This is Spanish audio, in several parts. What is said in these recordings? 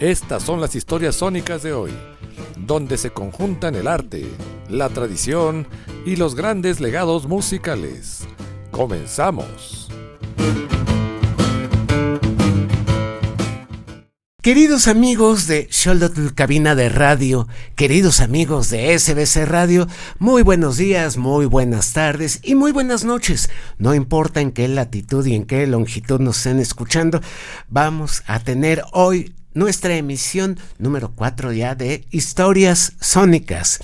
Estas son las historias sónicas de hoy, donde se conjuntan el arte, la tradición y los grandes legados musicales. ¡Comenzamos! Queridos amigos de Xolotl Cabina de Radio, queridos amigos de SBC Radio, muy buenos días, muy buenas tardes y muy buenas noches. No importa en qué latitud y en qué longitud nos estén escuchando, vamos a tener hoy nuestra emisión número 4 ya de Historias Sónicas.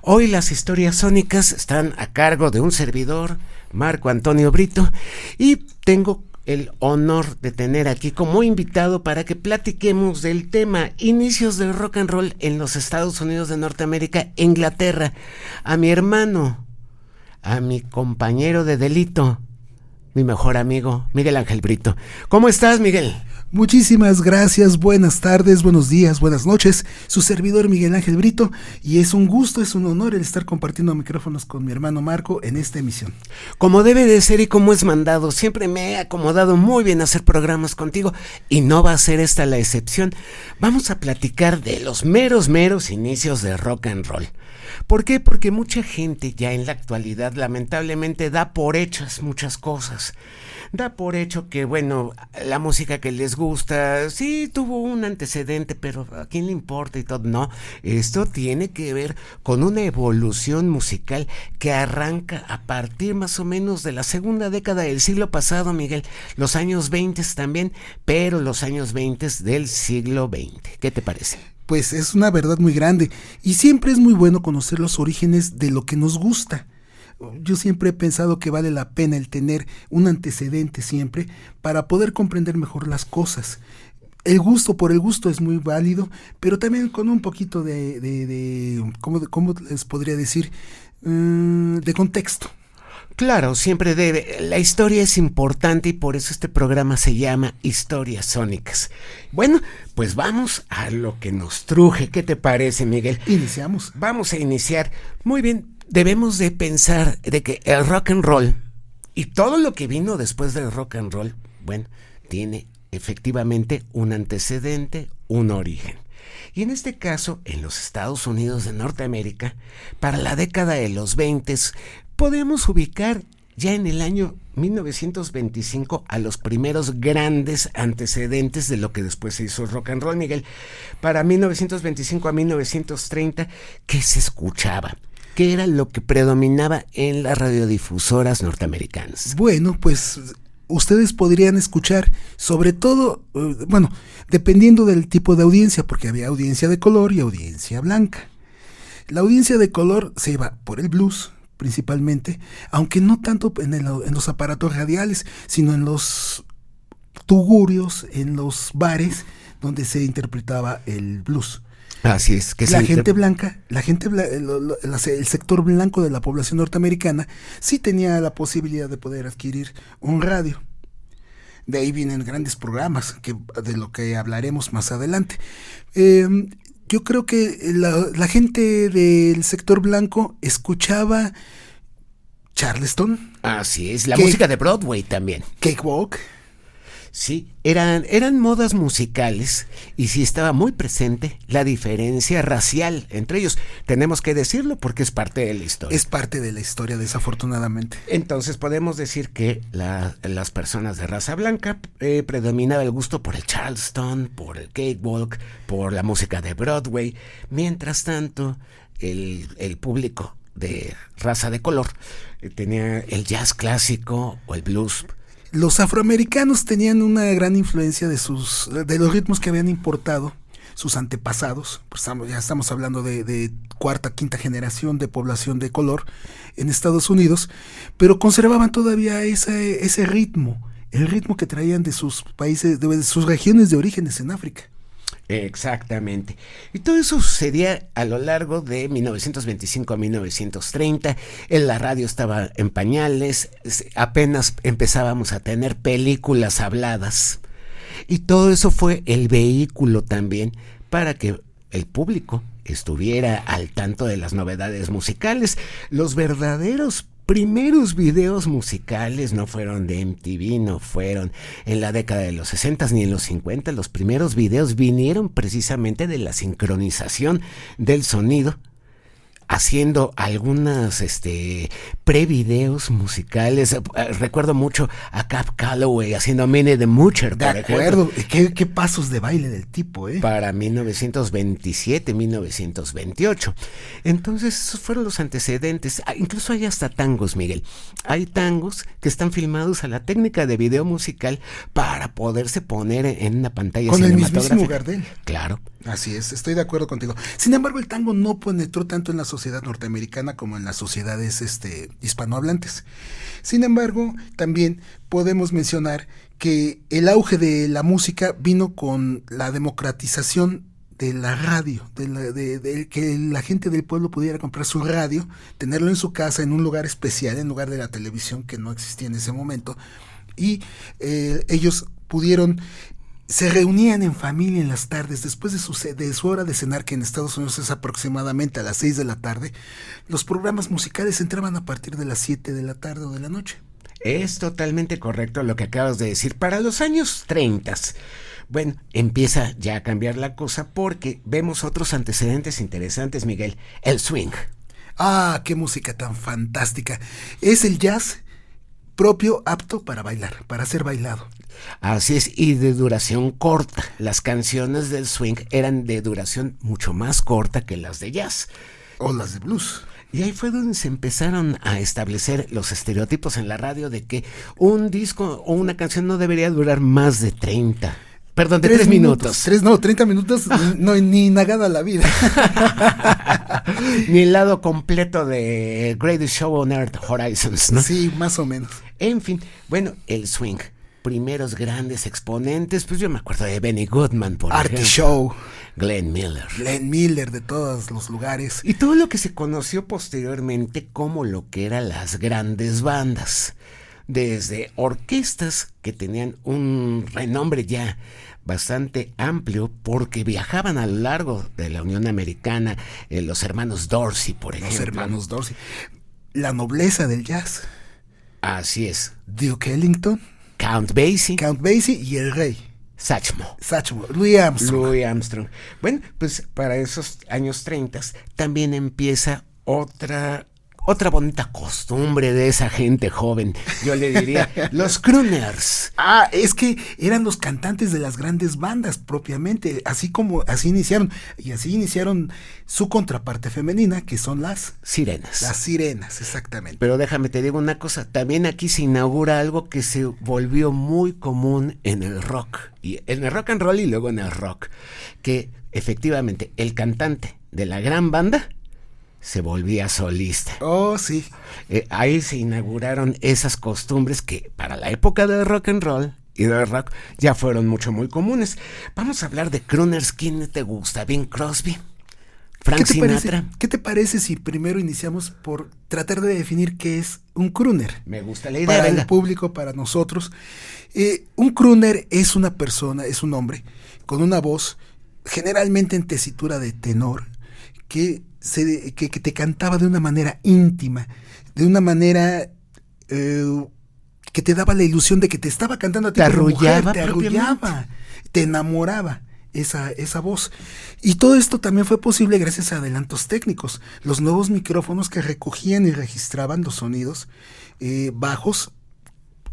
Hoy las historias sónicas están a cargo de un servidor, Marco Antonio Brito, y tengo el honor de tener aquí como invitado para que platiquemos del tema inicios del rock and roll en los Estados Unidos de Norteamérica, Inglaterra, a mi hermano, a mi compañero de delito, mi mejor amigo, Miguel Ángel Brito. ¿Cómo estás, Miguel? Muchísimas gracias, buenas tardes, buenos días, buenas noches, su servidor Miguel Ángel Brito, y es un gusto, es un honor el estar compartiendo micrófonos con mi hermano Marco en esta emisión. Como debe de ser y como es mandado, siempre me he acomodado muy bien a hacer programas contigo y no va a ser esta la excepción. Vamos a platicar de los meros inicios de rock and roll. ¿Por qué? Porque mucha gente ya en la actualidad lamentablemente da por hechas muchas cosas. Da por hecho que, bueno, la música que les gusta, sí tuvo un antecedente, pero ¿a quién le importa y todo? No, esto tiene que ver con una evolución musical que arranca a partir más o menos de la segunda década del siglo pasado, Miguel. Los años 20 también, pero los años 20 del siglo XX. ¿Qué te parece? Pues es una verdad muy grande y siempre es muy bueno conocer los orígenes de lo que nos gusta. Yo siempre he pensado que vale la pena el tener un antecedente siempre para poder comprender mejor las cosas. El gusto por el gusto es muy válido, pero también con un poquito ¿cómo les podría decir? De contexto. Claro, siempre debe. La historia es importante y por eso este programa se llama Historias Sónicas. Bueno, pues vamos a lo que nos truje. ¿Qué te parece, Miguel? Iniciamos. Vamos a iniciar. Muy bien, debemos de pensar de que el rock and roll y todo lo que vino después del rock and roll, bueno, tiene efectivamente un antecedente, un origen. Y en este caso, en los Estados Unidos de Norteamérica, para la década de los 20, podemos ubicar ya en el año 1925 a los primeros grandes antecedentes de lo que después se hizo el rock and roll, Miguel. Para 1925 a 1930, ¿qué se escuchaba? ¿Qué era lo que predominaba en las radiodifusoras norteamericanas? Bueno, pues ustedes podrían escuchar, sobre todo, dependiendo del tipo de audiencia, porque había audiencia de color y audiencia blanca. La audiencia de color se iba por el blues, principalmente, aunque no tanto en los aparatos radiales, sino en los tugurios, en los bares donde se interpretaba el blues. Así es. Que el sector blanco de la población norteamericana sí tenía la posibilidad de poder adquirir un radio. De ahí vienen grandes programas de lo que hablaremos más adelante. Yo creo que la gente del sector blanco escuchaba Charleston. Así es, la música de Broadway también. Cakewalk. Sí, eran modas musicales y sí estaba muy presente la diferencia racial entre ellos. Tenemos que decirlo porque es parte de la historia. Es parte de la historia, desafortunadamente. Entonces podemos decir que las personas de raza blanca predominaba el gusto por el Charleston, por el Cakewalk, por la música de Broadway. Mientras tanto, el público de raza de color tenía el jazz clásico o el blues. Los afroamericanos tenían una gran influencia de los ritmos que habían importado sus antepasados. Pues ya estamos hablando de cuarta, quinta generación de población de color en Estados Unidos, pero conservaban todavía ese ritmo, el ritmo que traían de sus países, de sus regiones de orígenes en África. Exactamente. Y todo eso sucedía a lo largo de 1925 a 1930. La radio estaba en pañales, apenas empezábamos a tener películas habladas. Y todo eso fue el vehículo también para que el público estuviera al tanto de las novedades musicales. Los verdaderos primeros videos musicales no fueron de MTV, no fueron en la década de los 60 ni en los 50. Los primeros videos vinieron precisamente de la sincronización del sonido, haciendo algunas prevideos musicales. Recuerdo mucho a Cab Calloway haciendo Minnie the Moocher, de acuerdo. ¿Qué pasos de baile del tipo, para 1927, 1928. Entonces esos fueron los antecedentes. Incluso hay hasta tangos, Miguel. Hay tangos que están filmados a la técnica de video musical para poderse poner en una pantalla con el cinematográfica. mismísimo Gardel. Claro. Así es, estoy de acuerdo contigo. Sin embargo, el tango no penetró tanto en la sociedad norteamericana como en las sociedades hispanohablantes. Sin embargo, también podemos mencionar que el auge de la música vino con la democratización de la radio, de que la gente del pueblo pudiera comprar su radio, tenerlo en su casa, en un lugar especial, en lugar de la televisión que no existía en ese momento, y ellos pudieron... Se reunían en familia en las tardes, después de su hora de cenar, que en Estados Unidos es aproximadamente a las 6 de la tarde. Los programas musicales entraban a partir de las 7 de la tarde o de la noche. Es totalmente correcto lo que acabas de decir. Para los años 30, bueno, empieza ya a cambiar la cosa porque vemos otros antecedentes interesantes, Miguel. El swing. Ah, qué música tan fantástica. Es el jazz propio, apto para bailar, para ser bailado. Así es, y de duración corta. Las canciones del swing eran de duración mucho más corta que las de jazz. O las de blues. Y ahí fue donde se empezaron a establecer los estereotipos en la radio de que un disco o una canción no debería durar más de 3 minutos. 30 minutos, no, ni nagada la vida. Ni el lado completo de Greatest Show on Earth Horizons, ¿no? Sí, más o menos. En fin, bueno, el swing. Primeros grandes exponentes, pues yo me acuerdo de Benny Goodman, por Artie ejemplo. Shaw. Glenn Miller De todos los lugares. Y todo lo que se conoció posteriormente como lo que eran las grandes bandas. Desde orquestas que tenían un renombre ya bastante amplio porque viajaban a lo largo de la Unión Americana, los hermanos Dorsey, por ejemplo. Los hermanos Dorsey. La nobleza del jazz. Así es. Duke Ellington. Count Basie y el rey. Satchmo, Louis Armstrong. Bueno, pues para esos años 30 también empieza otra bonita costumbre de esa gente joven, yo le diría, los crooners. Ah, es que eran los cantantes de las grandes bandas propiamente, así iniciaron su contraparte femenina, que son las sirenas. Las sirenas, exactamente. Pero déjame te digo una cosa, también aquí se inaugura algo que se volvió muy común en el rock, y en el rock and roll y luego en el rock, que efectivamente el cantante de la gran banda se volvía solista. Oh, sí. Ahí se inauguraron esas costumbres que para la época del rock and roll y del rock ya fueron muy comunes. Vamos a hablar de crooners. ¿Quién te gusta? ¿Bing Crosby? ¿Frank Sinatra? ¿Qué te parece si primero iniciamos por tratar de definir qué es un crooner? Me gusta la idea. Para el público, para nosotros. Un crooner es una persona, es un hombre con una voz generalmente en tesitura de tenor que te cantaba de una manera íntima, de una manera que te daba la ilusión de que te estaba cantando a ti. Te arrullaba, te enamoraba esa voz. Y todo esto también fue posible gracias a adelantos técnicos. Los nuevos micrófonos que recogían y registraban los sonidos bajos,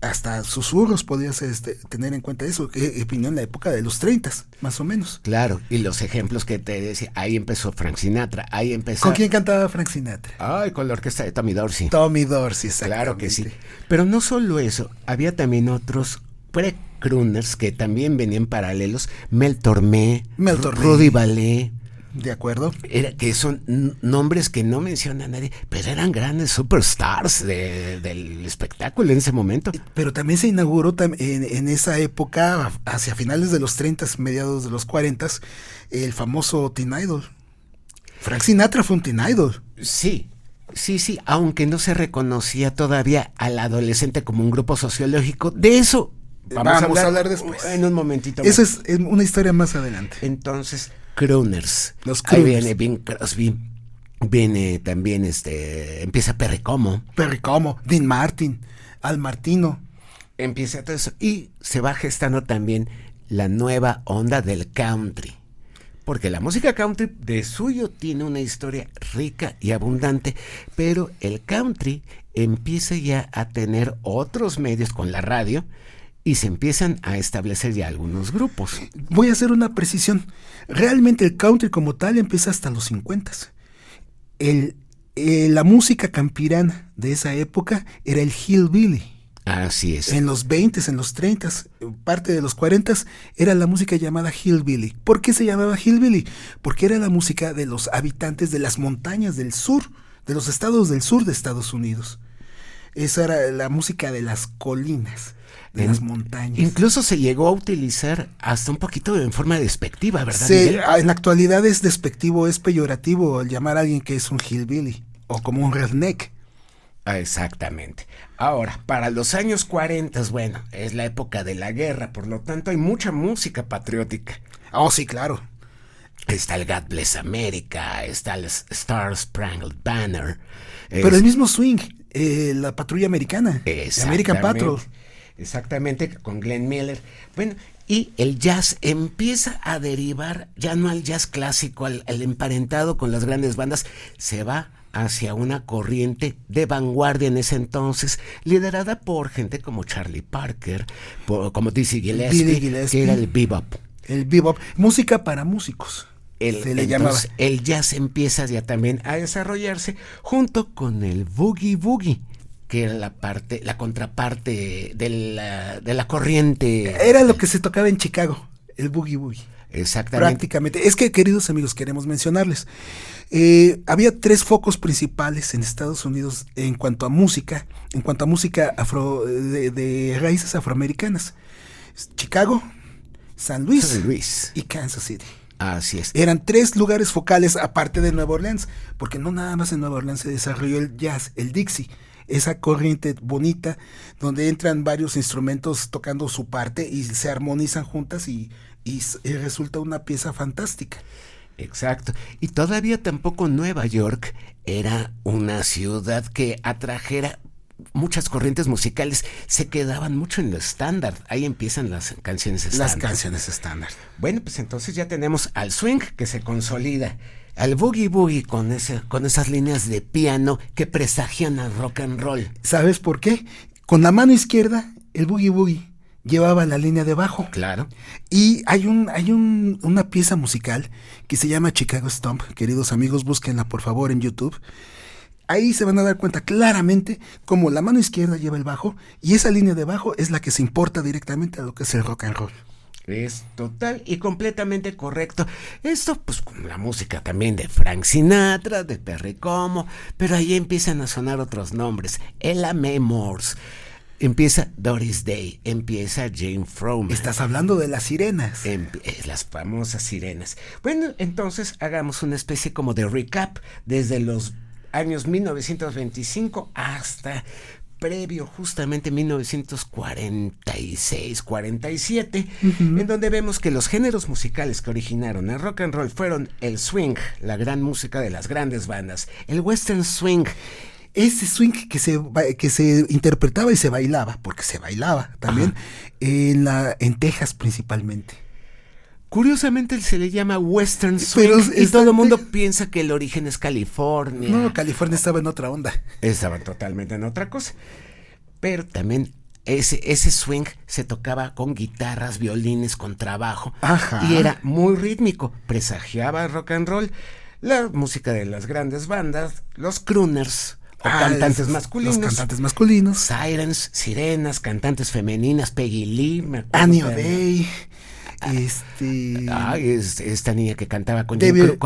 hasta susurros, podías tener en cuenta eso, que vino en la época de los 30, más o menos. Claro, y los ejemplos que te decía, ahí empezó Frank Sinatra, ahí empezó... ¿Con quién cantaba Frank Sinatra? Ay, con la orquesta de Tommy Dorsey. Tommy Dorsey, exactamente. Claro que sí. Pero no solo eso, había también otros pre-crooners que también venían paralelos, Mel Tormé, Rudy Vallee. De acuerdo. Que son nombres que no menciona nadie, pero eran grandes superstars del espectáculo en ese momento. Pero también se inauguró en esa época, hacia finales de los 30, mediados de los 40, el famoso Teen Idol. Frank Sinatra fue un Teen Idol. Sí, aunque no se reconocía todavía al adolescente como un grupo sociológico. De eso vamos a hablar después. En un momentito. Eso es una historia más adelante. Entonces, crooners. Los crooners. Ahí viene Bing Crosby, Viene también, empieza Perry Como. Perry Como, Dean Martin, Al Martino. Empieza todo eso. Y se va gestando también la nueva onda del country. Porque la música country de suyo tiene una historia rica y abundante, pero el country empieza ya a tener otros medios con la radio y se empiezan a establecer ya algunos grupos. Voy a hacer una precisión. Realmente el country como tal empieza hasta los 50. La música campirana de esa época era el hillbilly. Así es. En los 20, en los 30, parte de los 40 era la música llamada hillbilly. ¿Por qué se llamaba hillbilly? Porque era la música de los habitantes de las montañas del sur, de los estados del sur de Estados Unidos. Esa era la música de las colinas, de las montañas. Incluso se llegó a utilizar hasta un poquito en forma despectiva, ¿verdad? En la actualidad es despectivo, es peyorativo el llamar a alguien que es un hillbilly o como un redneck. Exactamente. Ahora, para los años 40, bueno, es la época de la guerra, por lo tanto hay mucha música patriótica. Oh, sí, claro. Está el God Bless America, está el Star Spangled Banner. Pero el mismo swing, la patrulla americana, American Patrol. Exactamente, con Glenn Miller. Bueno, y el jazz empieza a derivar, ya no al jazz clásico, al emparentado con las grandes bandas, se va hacia una corriente de vanguardia en ese entonces, liderada por gente como Charlie Parker, como Dizzy Gillespie, que era el bebop. El bebop, música para músicos. Se le llamaba. El jazz empieza ya también a desarrollarse junto con el boogie boogie, que era la contraparte de la corriente. Era lo que se tocaba en Chicago, el boogie boogie. Exactamente. Prácticamente. Es que, queridos amigos, queremos mencionarles. Había 3 focos principales en Estados Unidos en cuanto a música de raíces afroamericanas. Chicago, San Luis y Kansas City. Así es. Eran 3 lugares focales aparte de Nueva Orleans, porque no nada más en Nueva Orleans se desarrolló el jazz, el Dixie, esa corriente bonita donde entran varios instrumentos tocando su parte y se armonizan juntas y resulta una pieza fantástica. Exacto. Y todavía tampoco Nueva York era una ciudad que atrajera muchas corrientes musicales, se quedaban mucho en lo estándar. Ahí empiezan las canciones estándar. Las canciones estándar. Bueno, pues entonces ya tenemos al swing que se consolida, al boogie boogie con esas líneas de piano que presagian al rock and roll. ¿Sabes por qué? Con la mano izquierda, el boogie boogie llevaba la línea de bajo. Claro. Y hay una pieza musical que se llama Chicago Stomp. Queridos amigos, búsquenla por favor en YouTube. Ahí se van a dar cuenta claramente cómo la mano izquierda lleva el bajo y esa línea de bajo es la que se importa directamente a lo que es el rock and roll. Es total y completamente correcto. Esto pues con la música también de Frank Sinatra, de Perry Como, pero ahí empiezan a sonar otros nombres. Ella Mae Morse. Empieza Doris Day, empieza Jane Froman. Estás hablando de las sirenas. Las famosas sirenas. Bueno, entonces hagamos una especie como de recap desde los años 1925 hasta previo justamente 1946, 47, en donde vemos que los géneros musicales que originaron el rock and roll fueron el swing, la gran música de las grandes bandas, el western swing, ese swing que se interpretaba y se bailaba, porque se bailaba también en Texas principalmente. Curiosamente se le llama western swing y todo el mundo piensa que el origen es California. No, California estaba en otra onda. Estaba totalmente en otra cosa. Pero también ese swing se tocaba con guitarras, violines, con trabajo. Ajá. Y era muy rítmico, presagiaba rock and roll, la música de las grandes bandas, los crooners o cantantes masculinos. Los cantantes masculinos. Sirens, sirenas, cantantes femeninas, Peggy Lee. Annie O'Day. Esta niña que cantaba con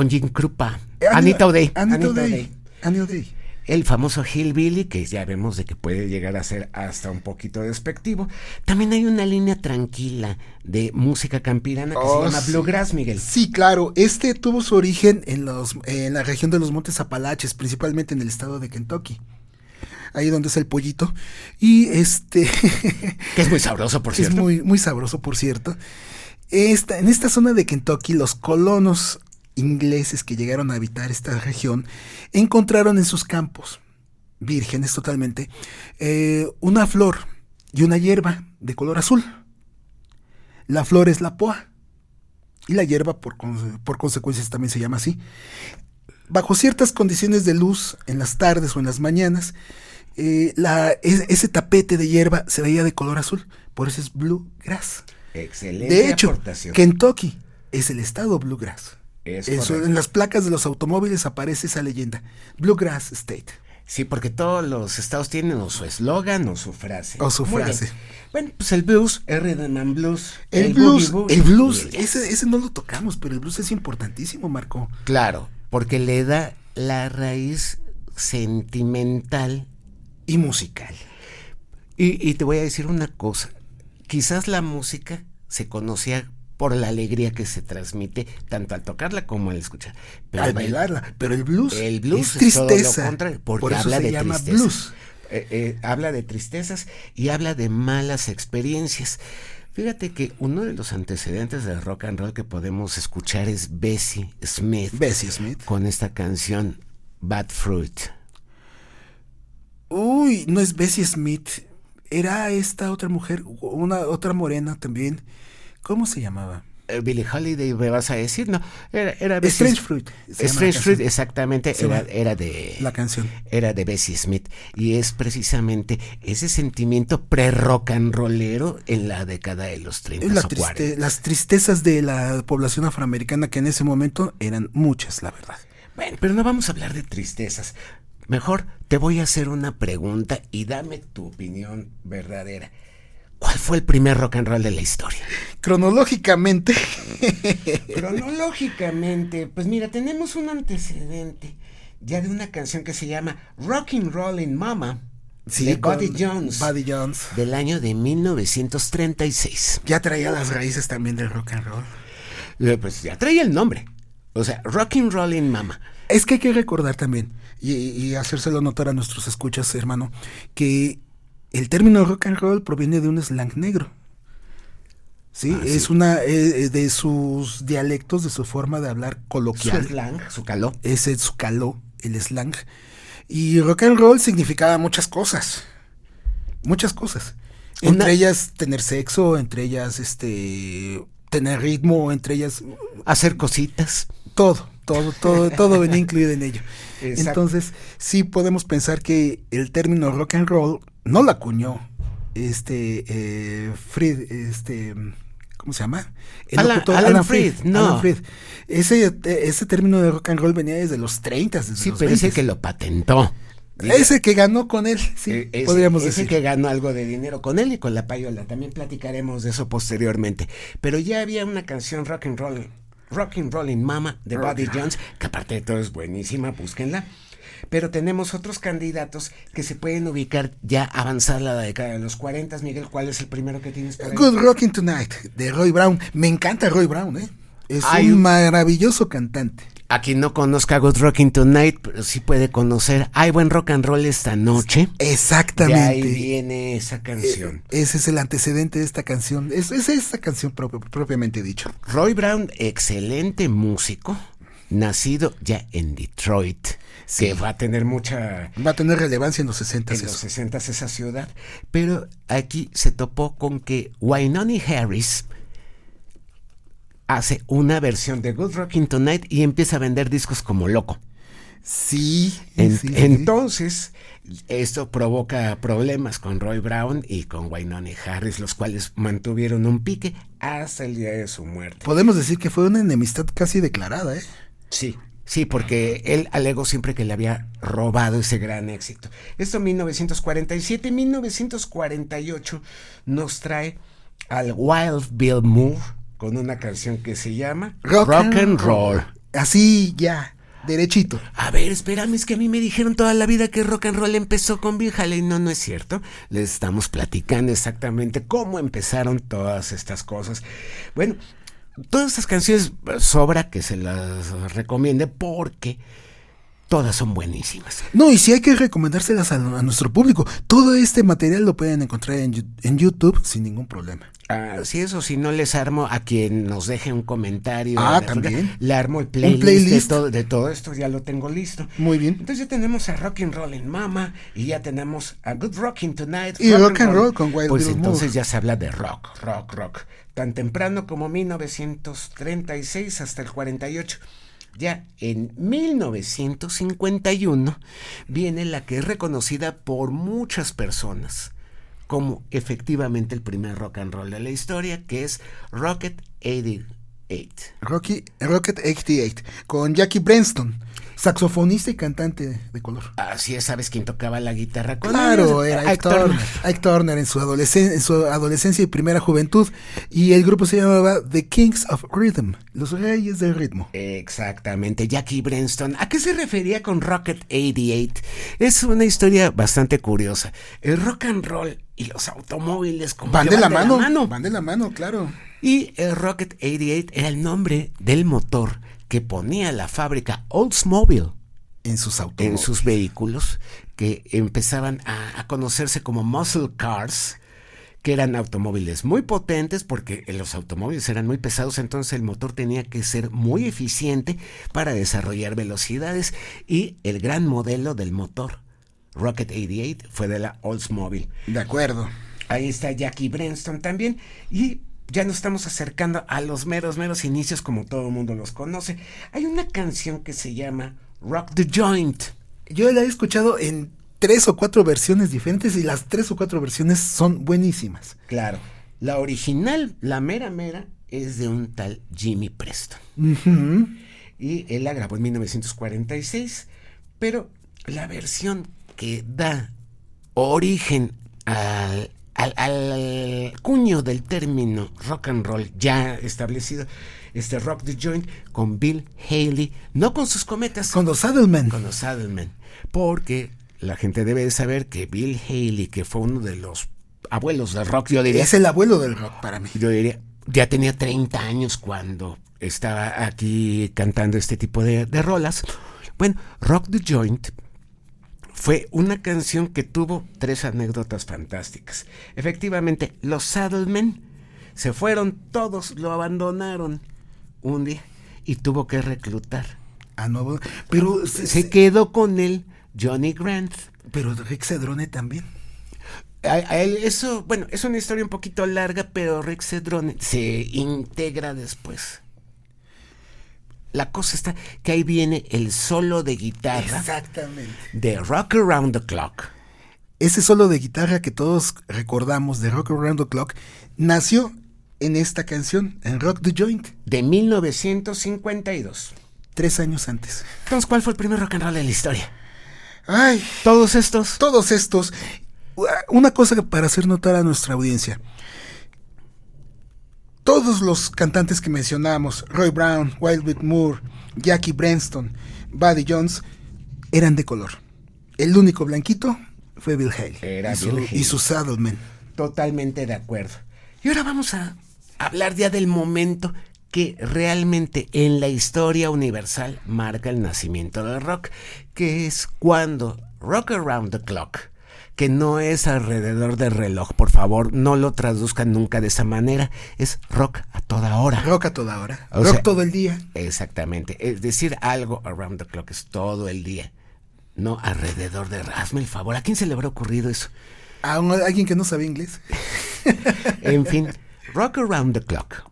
Jim Krupa. Anita O'Day. El famoso hillbilly, que ya vemos de que puede llegar a ser hasta un poquito despectivo. También hay una línea tranquila de música campirana que se llama Bluegrass, Miguel. Sí, claro. Tuvo su origen en la región de los Montes Apalaches, principalmente en el estado de Kentucky. Ahí donde es el pollito. Y que es muy sabroso, por cierto. Es muy, muy sabroso, por cierto. En esta zona de Kentucky, los colonos ingleses que llegaron a habitar esta región encontraron en sus campos, vírgenes totalmente, una flor y una hierba de color azul. La flor es la poa y la hierba por consecuencias también se llama así. Bajo ciertas condiciones de luz en las tardes o en las mañanas, ese tapete de hierba se veía de color azul, por eso es bluegrass. Excelente. De hecho, aportación. Kentucky es el estado bluegrass. Eso, en las placas de los automóviles aparece esa leyenda, Bluegrass State. Sí, porque todos los estados tienen o su eslogan o su frase. O su Muy frase. bien. Bueno, pues el blues, rhythm and blues. El blues, boogie. ese no lo tocamos, pero el blues es importantísimo, Marco. Claro, porque le da la raíz sentimental y musical. Y te voy a decir una cosa, quizás la música se conocía por la alegría que se transmite tanto al tocarla como al escuchar. Pero al bailarla, pero el blues es tristeza. Todo lo contrario, porque por eso habla se de llama tristezas. blues. Habla de tristezas y habla de malas experiencias. Fíjate que uno de los antecedentes del rock and roll que podemos escuchar es Bessie Smith. Bessie Smith. Con esta canción Bad Fruit. Uy, no es Bessie Smith. Era esta otra mujer, otra morena también. ¿Cómo se llamaba? Billie Holiday, me vas a decir, no, era Bessie Strange Fruit. Strange Fruit, exactamente, era de la canción. Era de Bessie Smith y es precisamente ese sentimiento pre-rock and rollero en la década de los 30 o 40. Las tristezas de la población afroamericana que en ese momento eran muchas, la verdad. Bueno, pero no vamos a hablar de tristezas. Mejor te voy a hacer una pregunta y dame tu opinión verdadera. ¿Cuál fue el primer rock and roll de la historia? Cronológicamente. Cronológicamente, pues mira, tenemos un antecedente ya de una canción que se llama Rockin' Rollin' Mama, sí, de Buddy Jones. Buddy Jones. Del año de 1936. Ya traía las raíces también del rock and roll. Pues ya traía el nombre. O sea, Rockin' Rollin' Mama. Es que hay que recordar también, y hacérselo notar a nuestros escuchas, hermano, que el término rock and roll proviene de un slang negro. ¿Sí? Es sí. una de sus dialectos, de su forma de hablar coloquial. Su slang, su caló. Ese es su caló, el slang. Y rock and roll significaba muchas cosas. Muchas cosas. Entre ellas tener sexo, entre ellas tener ritmo, entre ellas hacer cositas. Todo venía incluido en ello. Exacto. Entonces, sí podemos pensar que el término rock and roll no lo acuñó ¿cómo se llama? Alan Freed, no. Alan Freed. Ese término de rock and roll venía desde los 30, desde sí, los pero 20. ese que lo patentó. Ese que ganó con él, sí, podríamos decir. Ese que ganó algo de dinero con él y con la payola. También platicaremos de eso posteriormente. Pero ya había una canción Rockin' Rollin' Mama de Buddy Jones, que aparte de todo es buenísima, búsquenla. Pero tenemos otros candidatos que se pueden ubicar ya avanzada la década de los 40. Miguel, ¿cuál es el primero que tienes por ahí? Good Rockin' Tonight, de Roy Brown. Me encanta Roy Brown, ¿eh? Es un maravilloso cantante. A quien no conozca Good Rockin' Tonight, pero sí puede conocer Hay buen rock and roll esta noche. Exactamente. De ahí viene esa canción. Ese es el antecedente de esta canción. Es esta canción propiamente dicho. Roy Brown, excelente músico, nacido ya en Detroit, sí, que va a tener relevancia en los 60. En los 60 esa ciudad. Pero aquí se topó con que Wynonie Harris hace una versión de Good Rockin' Tonight y empieza a vender discos como loco. Sí. Entonces, esto provoca problemas con Roy Brown y con Wynonie Harris, los cuales mantuvieron un pique hasta el día de su muerte. Podemos decir que fue una enemistad casi declarada, ¿eh? Sí, porque él alegó siempre que le había robado ese gran éxito. Esto en 1947, 1948 nos trae al Wild Bill Moore con una canción que se llama Rock and Roll. Así ya, derechito. A ver, espérame, es que a mí me dijeron toda la vida que rock and roll empezó con Bill Haley. No es cierto. Les estamos platicando exactamente cómo empezaron todas estas cosas. Bueno, todas estas canciones sobra que se las recomiende porque todas son buenísimas. No, y sí hay que recomendárselas a nuestro público. Todo este material lo pueden encontrar en YouTube sin ningún problema. Sí, eso, si no les armo a quien nos deje un comentario. También. Le armo el Un playlist. de todo esto, ya lo tengo listo. Muy bien. Entonces ya tenemos a Rockin' Rollin' Mama y ya tenemos a Good Rockin' Tonight. Y Rock and Roll con Wild Pues Bill entonces Moore. ya se habla de rock. Tan temprano como 1936 hasta el 48. Ya en 1951 viene la que es reconocida por muchas personas como efectivamente el primer rock and roll de la historia, que es Rocket 88. Rocket 88, con Jackie Brenston, saxofonista y cantante de color. Así es, ¿sabes quién tocaba la guitarra con Claro, ellos? era Ike Turner en su adolescencia y primera juventud, y el grupo se llamaba The Kings of Rhythm, los reyes del ritmo. Exactamente, Jackie Brenston. ¿A qué se refería con Rocket 88? Es una historia bastante curiosa. El rock and roll y los automóviles como Van que de la mano, claro. Y el Rocket 88 era el nombre del motor que ponía la fábrica Oldsmobile En sus automóviles. en sus vehículos, que empezaban a conocerse como muscle cars, que eran automóviles muy potentes porque los automóviles eran muy pesados, entonces el motor tenía que ser muy eficiente para desarrollar velocidades, y el gran modelo del motor Rocket 88 fue de la Oldsmobile. De acuerdo. Ahí está Jackie Brenston también, y ya nos estamos acercando a los meros inicios como todo el mundo los conoce. Hay una canción que se llama Rock the Joint. Yo la he escuchado en 3 o 4 versiones diferentes y las 3 o 4 versiones son buenísimas. Claro, la original, la mera, es de un tal Jimmy Preston. Uh-huh. Y él la grabó en 1946, pero la versión que da origen al cuño del término rock and roll ya establecido, Rock the Joint, con Bill Haley, no con sus cometas, Con los Saddlemen. con los Saddlemen, porque la gente debe de saber que Bill Haley, que fue uno de los abuelos del rock, yo diría, Es el abuelo del rock para mí. ya tenía 30 años cuando estaba aquí cantando este tipo de rolas. Bueno, Rock the Joint fue una canción que tuvo 3 anécdotas fantásticas. Efectivamente, los Saddlemen se fueron todos, lo abandonaron un día y tuvo que reclutar. No, pero Se quedó con él Johnny Grant. Pero Rick Cedrone también. A él, eso, bueno, es una historia un poquito larga, pero Rick Cedrone se integra después. La cosa está que ahí viene el solo de guitarra. Exactamente. De Rock Around the Clock. Ese solo de guitarra que todos recordamos de Rock Around the Clock nació en esta canción, en Rock the Joint. De 1952. 3 años antes. Entonces, ¿cuál fue el primer rock and roll de la historia? Ay, Todos estos. todos estos. Una cosa para hacer notar a nuestra audiencia. Todos los cantantes que mencionamos, Roy Brown, Wild Bill Moore, Jackie Brenston, Buddy Jones, eran de color. El único blanquito fue Bill Haley. Era Bill Haley. Y sus Saddlemen. Totalmente de acuerdo. Y ahora vamos a hablar ya del momento que realmente en la historia universal marca el nacimiento del rock, que es cuando Rock Around the Clock, que no es alrededor del reloj, por favor, no lo traduzcan nunca de esa manera, es rock a toda hora. Rock a toda hora. O Rock sea, todo el día. Exactamente, es decir, algo around the clock es todo el día, no alrededor de... Hazme el favor, ¿a quién se le habrá ocurrido eso? A alguien que no sabe inglés. En fin, Rock Around the Clock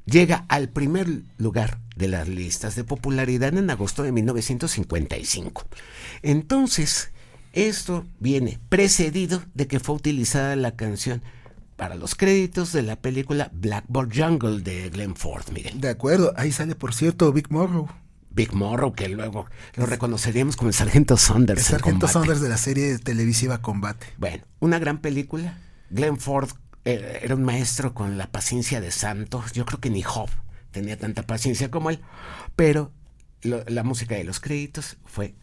llega al primer lugar de las listas de popularidad en agosto de 1955. Entonces, esto viene precedido de que fue utilizada la canción para los créditos de la película Blackboard Jungle de Glenn Ford, Miguel. De acuerdo, ahí sale, por cierto, Big Morrow. Big Morrow, que luego lo reconoceríamos como el Sargento Saunders. El Sargento Saunders de la serie televisiva Combate. Bueno, una gran película. Glenn Ford era un maestro con la paciencia de santo. Yo creo que ni Job tenía tanta paciencia como él. Pero la música de los créditos fue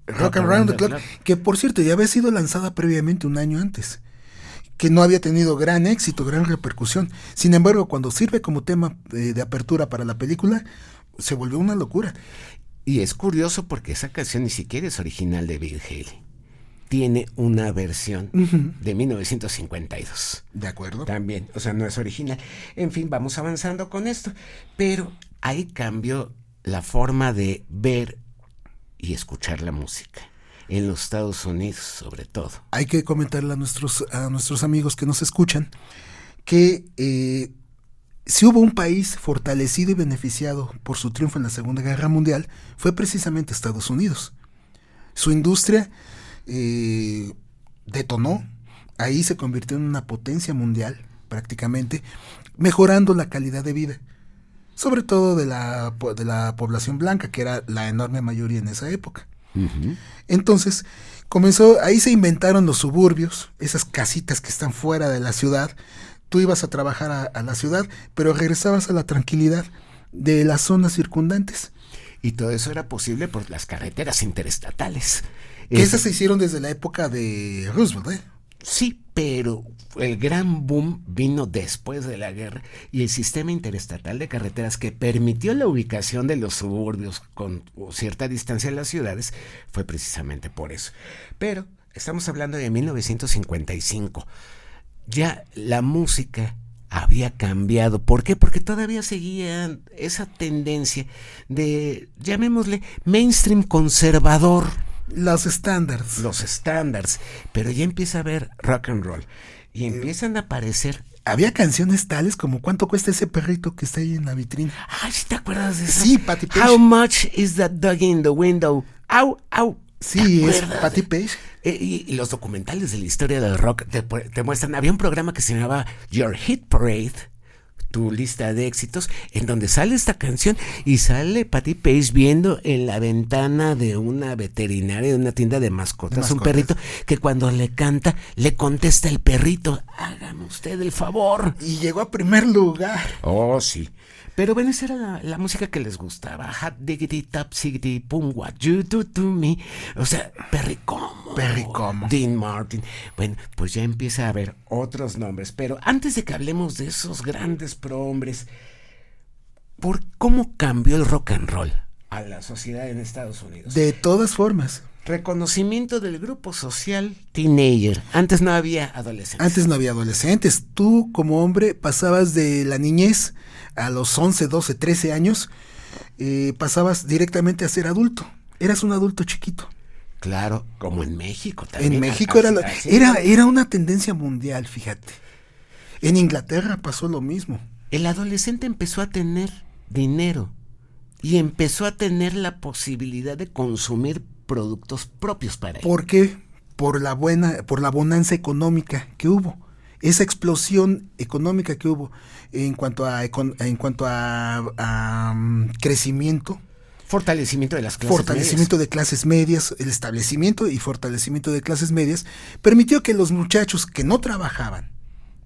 Rock Around the Clock, que por cierto ya había sido lanzada previamente un año antes, que no había tenido gran éxito, gran repercusión. Sin embargo, cuando sirve como tema de apertura para la película, se volvió una locura. Y es curioso porque esa canción ni siquiera es original de Bill Haley. Tiene una versión de 1952. De acuerdo. También, o sea, no es original. En fin, vamos avanzando con esto. Pero ahí cambió la forma de ver y escuchar la música. En los Estados Unidos, sobre todo. Hay que comentarle a nuestros amigos que nos escuchan que si hubo un país fortalecido y beneficiado por su triunfo en la Segunda Guerra Mundial, fue precisamente Estados Unidos. Su industria detonó, ahí se convirtió en una potencia mundial, prácticamente, mejorando la calidad de vida, sobre todo de la población blanca, que era la enorme mayoría en esa época. Uh-huh. Entonces, ahí se inventaron los suburbios, esas casitas que están fuera de la ciudad. Tú ibas a trabajar a la ciudad, pero regresabas a la tranquilidad de las zonas circundantes. Y todo eso era posible por las carreteras interestatales. Que esas se hicieron desde la época de Roosevelt, ¿eh? Sí, pero el gran boom vino después de la guerra y el sistema interestatal de carreteras que permitió la ubicación de los suburbios con cierta distancia de las ciudades fue precisamente por eso. Pero estamos hablando de 1955. Ya la música había cambiado. ¿Por qué? Porque todavía seguía esa tendencia de, llamémosle, mainstream conservador. Los estándares. Pero ya empieza a haber rock and roll. Y empiezan a aparecer. Había canciones tales como ¿cuánto cuesta ese perrito que está ahí en la vitrina? Ay, ¿sí te acuerdas de eso? Sí, Patti Page. How much is that dog in the window? Au, au. Sí, es Patti Page. Y los documentales de la historia del rock te muestran. Había un programa que se llamaba Your Hit Parade, tu lista de éxitos, en donde sale esta canción y sale Patti Page viendo en la ventana de una veterinaria, de una tienda de mascotas, un perrito que cuando le canta, le contesta el perrito, hágame usted el favor. Y llegó a primer lugar. Oh, sí. Pero bueno, esa era la música que les gustaba. Hot diggity, top siggity, pum, what you do to me. O sea, Perry Como. Dean Martin. Bueno, pues ya empieza a haber otros nombres. Pero antes de que hablemos de esos grandes prohombres, ¿por cómo cambió el rock and roll a la sociedad en Estados Unidos? De todas formas. Reconocimiento del grupo social teenager. Antes no había adolescentes. Tú, como hombre, pasabas de la niñez a los 11, 12, 13 años, pasabas directamente a ser adulto. Eras un adulto chiquito. Claro, como en México también. En México era una tendencia mundial, fíjate. En Inglaterra pasó lo mismo. El adolescente empezó a tener dinero y empezó a tener la posibilidad de consumir productos propios para él. ¿Por qué? Por la bonanza económica que hubo. Esa explosión económica que hubo en cuanto a crecimiento. Fortalecimiento de las clases medias. El establecimiento y fortalecimiento de clases medias permitió que los muchachos que no trabajaban,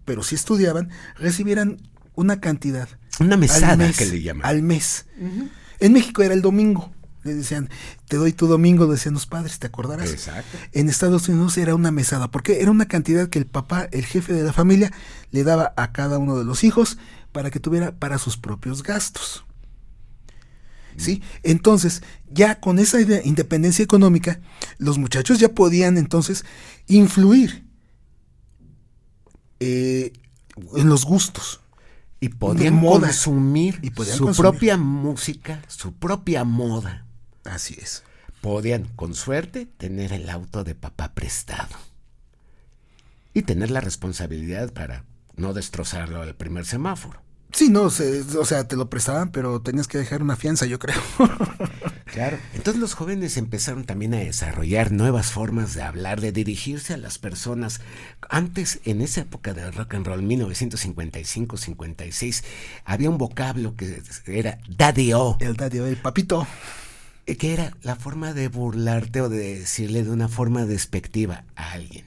pero sí estudiaban, recibieran una cantidad. Una mesada que le llaman. Al mes. Uh-huh. En México era el domingo. Le decían, te doy tu domingo, decían los padres, ¿te acordarás? Exacto. En Estados Unidos era una mesada, porque era una cantidad que el papá, el jefe de la familia, le daba a cada uno de los hijos para que tuviera para sus propios gastos. ¿Sí? Entonces, ya con esa independencia económica, los muchachos ya podían entonces influir en los gustos. Y podían consumir su propia música, su propia moda. Así es. Podían, con suerte, tener el auto de papá prestado. Y tener la responsabilidad para no destrozarlo al primer semáforo. Sí, no, o sea, te lo prestaban, pero tenías que dejar una fianza, yo creo. Claro. Entonces los jóvenes empezaron también a desarrollar nuevas formas de hablar, de dirigirse a las personas. Antes, en esa época del rock and roll, 1955-56, había un vocablo que era daddy-o. El daddy-o, el papito. Que era la forma de burlarte o de decirle de una forma despectiva a alguien.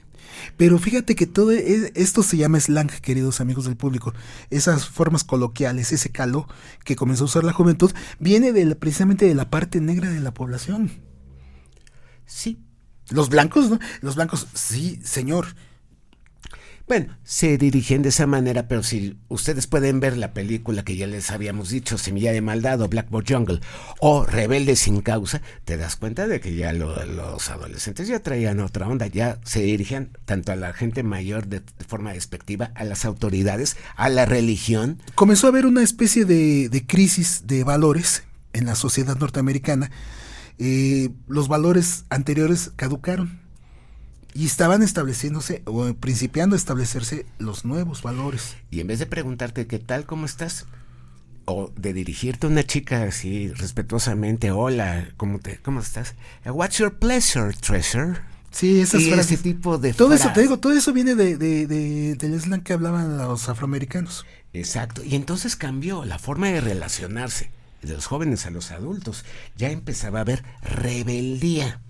Pero fíjate que todo esto se llama slang, queridos amigos del público. Esas formas coloquiales, ese caló que comenzó a usar la juventud, viene precisamente de la parte negra de la población. Sí. Los blancos, ¿no? Los blancos, sí, señor. Bueno, se dirigen de esa manera, pero si ustedes pueden ver la película que ya les habíamos dicho, Semilla de Maldad o Blackboard Jungle o Rebelde sin Causa, te das cuenta de que ya los adolescentes ya traían otra onda, ya se dirigían tanto a la gente mayor de forma despectiva, a las autoridades, a la religión. Comenzó a haber una especie de crisis de valores en la sociedad norteamericana. Los valores anteriores caducaron. Y estaban estableciéndose o principiando a establecerse los nuevos valores. Y en vez de preguntarte qué tal, cómo estás, o de dirigirte a una chica así respetuosamente, hola, ¿cómo estás? What's your pleasure, treasure? Sí, esas frases. Ese tipo de todo frases. Eso, te digo, todo eso viene del slang que hablaban los afroamericanos. Exacto, y entonces cambió la forma de relacionarse de los jóvenes a los adultos. Ya empezaba a haber rebeldía.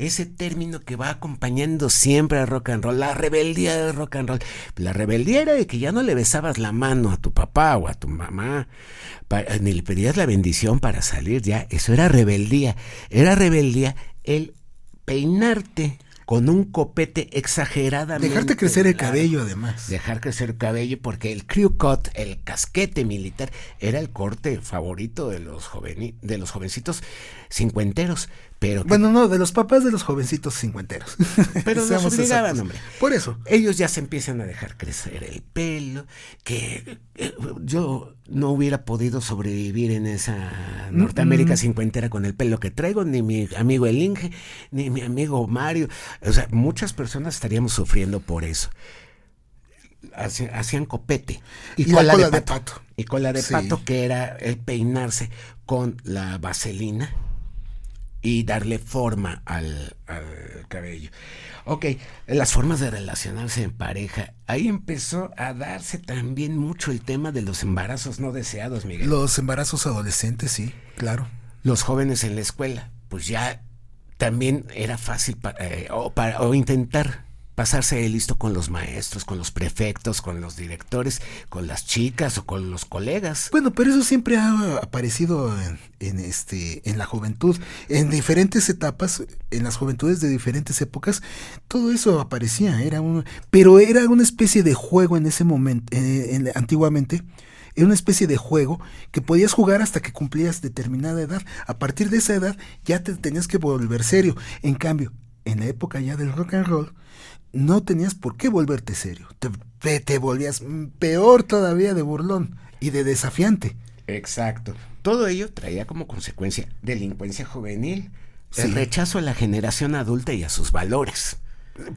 Ese término que va acompañando siempre al rock and roll, la rebeldía del rock and roll. La rebeldía era de que ya no le besabas la mano a tu papá o a tu mamá, ni le pedías la bendición para salir, ya, eso era rebeldía. Era rebeldía el peinarte con un copete exageradamente. Dejarte crecer el largo. cabello, además. Dejar crecer el cabello, porque el crew cut, el casquete militar, era el corte favorito de los jovencitos cincuenteros. Pero bueno, no, de los papás de los jovencitos cincuenteros. Pero los obligaban, exactos. hombre. Por eso. Ellos ya se empiezan a dejar crecer el pelo, que yo no hubiera podido sobrevivir en esa Norteamérica cincuentera con el pelo que traigo, ni mi amigo el Inge, ni mi amigo Mario. O sea, muchas personas estaríamos sufriendo por eso. Hacían copete y cola de pato. Y cola de pato, que era el peinarse con la vaselina y darle forma al cabello. Ok, las formas de relacionarse en pareja. Ahí empezó a darse también mucho el tema de los embarazos no deseados, Miguel. Los embarazos adolescentes, sí, claro. Los jóvenes en la escuela, pues ya también era fácil o intentar pasarse de listo con los maestros, con los prefectos, con los directores, con las chicas o con los colegas. Bueno, pero eso siempre ha aparecido en la juventud, en diferentes etapas, en las juventudes de diferentes épocas, todo eso aparecía, pero era una especie de juego en ese momento, antiguamente. Era una especie de juego que podías jugar hasta que cumplías determinada edad. A partir de esa edad ya te tenías que volver serio. En cambio, en la época ya del rock and roll, no tenías por qué volverte serio. Te volvías peor todavía de burlón y de desafiante. Exacto. Todo ello traía como consecuencia delincuencia juvenil, Sí. el rechazo a la generación adulta y a sus valores.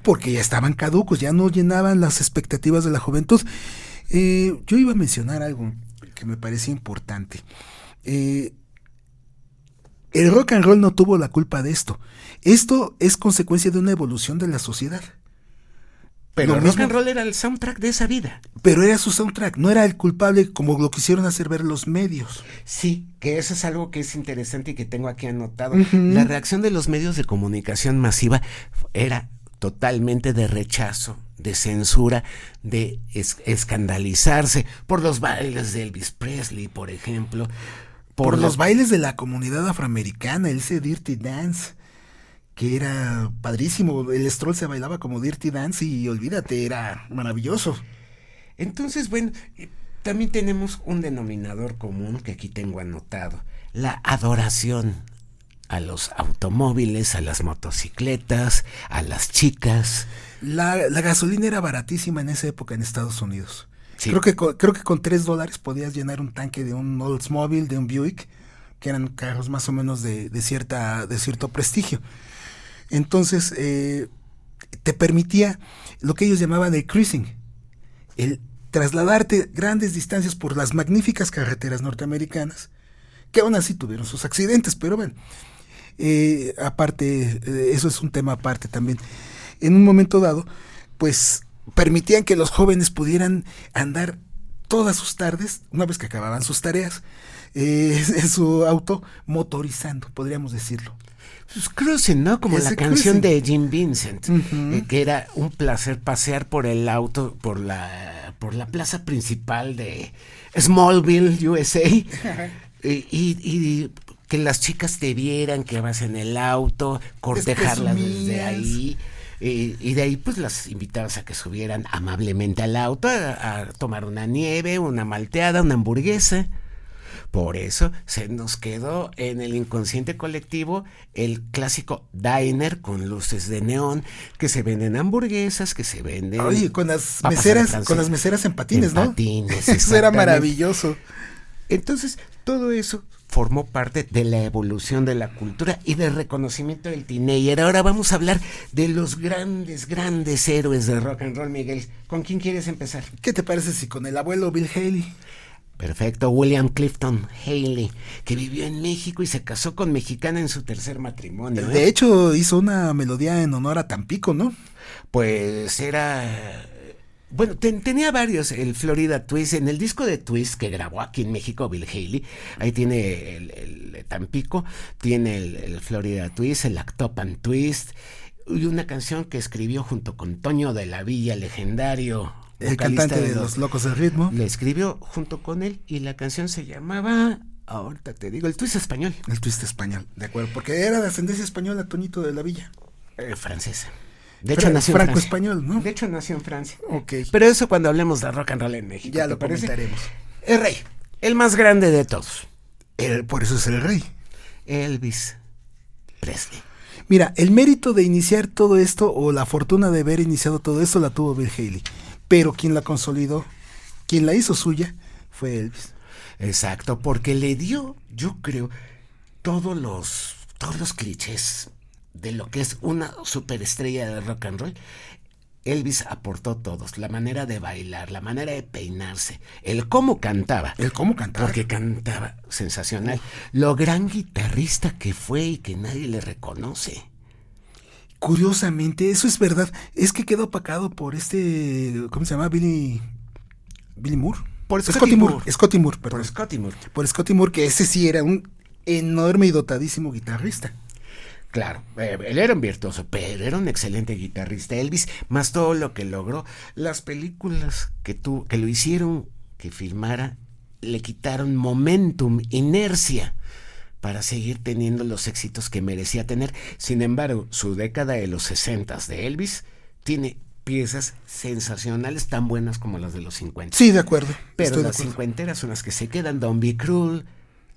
Porque ya estaban caducos, ya no llenaban las expectativas de la juventud. Yo iba a mencionar algo que me parecía importante. El rock and roll no tuvo la culpa de esto. Esto es consecuencia de una evolución de la sociedad. Pero el Lo rock mismo- and roll era el soundtrack de esa vida. Pero era su soundtrack, no era el culpable como lo quisieron hacer ver los medios. Sí, que eso es algo que es interesante y que tengo aquí anotado. Ujú. La reacción de los medios de comunicación masiva era totalmente de rechazo, de censura, de escandalizarse por los bailes de Elvis Presley, por ejemplo. Por los bailes de la comunidad afroamericana, ese Dirty Dance, que era padrísimo. El stroll se bailaba como Dirty Dance y olvídate, era maravilloso. Entonces, bueno, también tenemos un denominador común que aquí tengo anotado: la adoración a los automóviles, a las motocicletas, a las chicas. La gasolina era baratísima en esa época en Estados Unidos. Sí. Creo que con $3 podías llenar un tanque de un Oldsmobile, de un Buick, que eran carros más o menos de cierto prestigio. Entonces, te permitía lo que ellos llamaban el cruising, el trasladarte grandes distancias por las magníficas carreteras norteamericanas, que aún así tuvieron sus accidentes, pero bueno, aparte, eso es un tema aparte también. En un momento dado, pues permitían que los jóvenes pudieran andar todas sus tardes, una vez que acababan sus tareas, en su auto, motorizando, podríamos decirlo. Pues cruising, ¿no? Como Ese la canción cruising. de Jim Vincent, Ujú. que era un placer pasear por el auto, por la plaza principal de Smallville, USA, y que las chicas te vieran que vas en el auto, cortejarlas desde presumías. ahí. Y de ahí pues las invitabas a que subieran amablemente al auto a tomar una nieve, una malteada, una hamburguesa. Por eso se nos quedó en el inconsciente colectivo el clásico diner con luces de neón, que se venden hamburguesas, que se venden... Oye, con las meseras en patines, ¿no? Patines, eso era maravilloso. Entonces, todo eso formó parte de la evolución de la cultura y del reconocimiento del teenager. Ahora vamos a hablar de los grandes héroes del rock and roll, Miguel. ¿Con quién quieres empezar? ¿Qué te parece si con el abuelo Bill Haley? Perfecto, William Clifton Haley, que vivió en México y se casó con mexicana en su tercer matrimonio. De hecho, hizo una melodía en honor a Tampico, ¿no? Pues era... Bueno, tenía varios, el Florida Twist, en el disco de Twist que grabó aquí en México Bill Haley, ahí tiene el Tampico, tiene el Florida Twist, el Actopan Twist, y una canción que escribió junto con Toño de la Villa, legendario el cantante de Los Locos del Ritmo. Le escribió junto con él y la canción se llamaba, ahorita te digo, el Twist español. El Twist español, de acuerdo, porque era de ascendencia española, Toñito de la Villa. Francesa. De hecho, nació en Francia. Franco-español, ¿no? De hecho, nació en Francia. Ok. Pero eso cuando hablemos de rock and roll en México. Ya lo comentaremos. El rey, el más grande de todos. Por eso es el rey. Elvis Presley. Mira, el mérito de iniciar todo esto, o la fortuna de haber iniciado todo esto, la tuvo Bill Haley. Pero quien la consolidó, quien la hizo suya, fue Elvis. Exacto, porque le dio, yo creo, todos los clichés de lo que es una superestrella de rock and roll. Elvis aportó todos, la manera de bailar, la manera de peinarse, el cómo cantaba. Porque cantaba sensacional. Lo gran guitarrista que fue y que nadie le reconoce. Curiosamente, eso es verdad. Es que quedó opacado por ¿cómo se llama? Billy Moore. Por Scotty Moore. Scotty Moore, perdón. Por Scotty Moore. Por Scotty Moore, que ese sí era un enorme y dotadísimo guitarrista. Claro, él era un virtuoso, pero era un excelente guitarrista. Elvis, más todo lo que logró, las películas que lo hicieron que filmara, le quitaron momentum, inercia, para seguir teniendo los éxitos que merecía tener. Sin embargo, su década de los 60s de Elvis tiene piezas sensacionales, tan buenas como las de los 50. Sí, de acuerdo. Pero las cincuenteras son las que se quedan. Don't Be Cruel,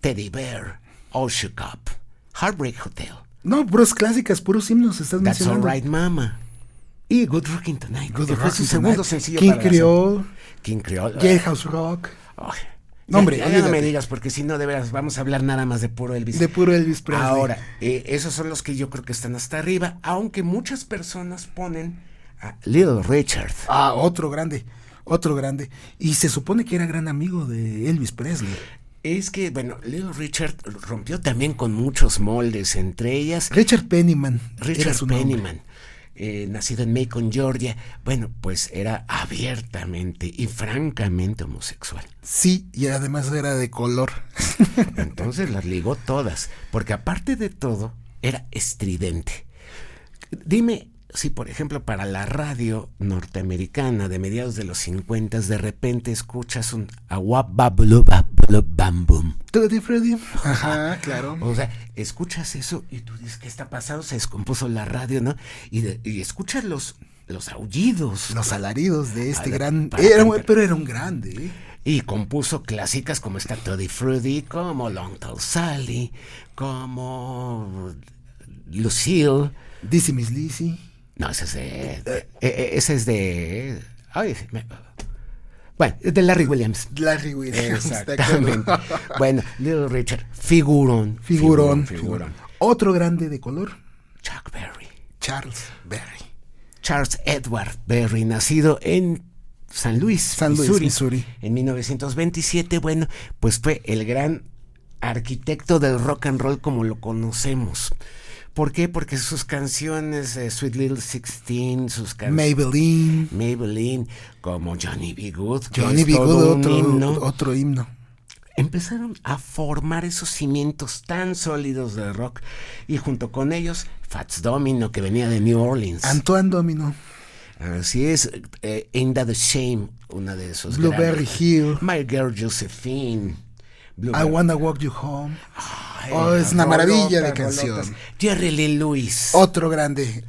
Teddy Bear, All Shook Up, Heartbreak Hotel. No, puras clásicas, puros himnos estás That's mencionando. Alright Mama. Y Good Rockin' Tonight. Good que fue su segundo sencillo. King Creole. Jailhouse Rock. Oh, no, hombre, ya no me digas, porque si no, de veras, vamos a hablar nada más de puro Elvis. De puro Elvis Presley. Ahora, esos son los que yo creo que están hasta arriba, aunque muchas personas ponen a Little Richard. Otro grande. Y se supone que era gran amigo de Elvis Presley. Es que, bueno, Little Richard rompió también con muchos moldes, entre ellas... Richard Penniman. Richard Penniman. Nacido en Macon, Georgia, bueno, pues era abiertamente y francamente homosexual. Sí, y además era de color. Entonces las ligó todas, porque aparte de todo, era estridente. Dime si, por ejemplo, para la radio norteamericana de mediados de los 50, de repente escuchas un bam boom. Ajá, claro. O sea, escuchas eso y tú dices, ¿qué está pasando? Se descompuso la radio, ¿no? Y escuchas los aullidos. Los alaridos de gran... pero era un grande, ¿eh? Y compuso clásicas como esta Tutti Frutti, como Long Tall Sally, como Lucille. Dizzy Miss Lizzy. No, ese es de... Bueno, de Larry Williams. Exactamente. Bueno, Little Richard, figurón. Otro grande de color. Chuck Berry. Charles Edward Berry, nacido en San Luis, Missouri. En 1927, bueno, pues fue el gran arquitecto del rock and roll como lo conocemos. ¿Por qué? Porque sus canciones, Sweet Little 16, sus canciones... Maybelline, como Johnny B. Good. Otro himno. Empezaron a formar esos cimientos tan sólidos de rock. Y junto con ellos, Fats Domino, que venía de New Orleans. Antoine Domino. Así es. Ain't That a Shame, una de esos Blueberry Hill. My Girl Josephine. I Wanna Walk You Home. Oh, es una maravilla de canción. Jerry Lee Lewis. Otro grande.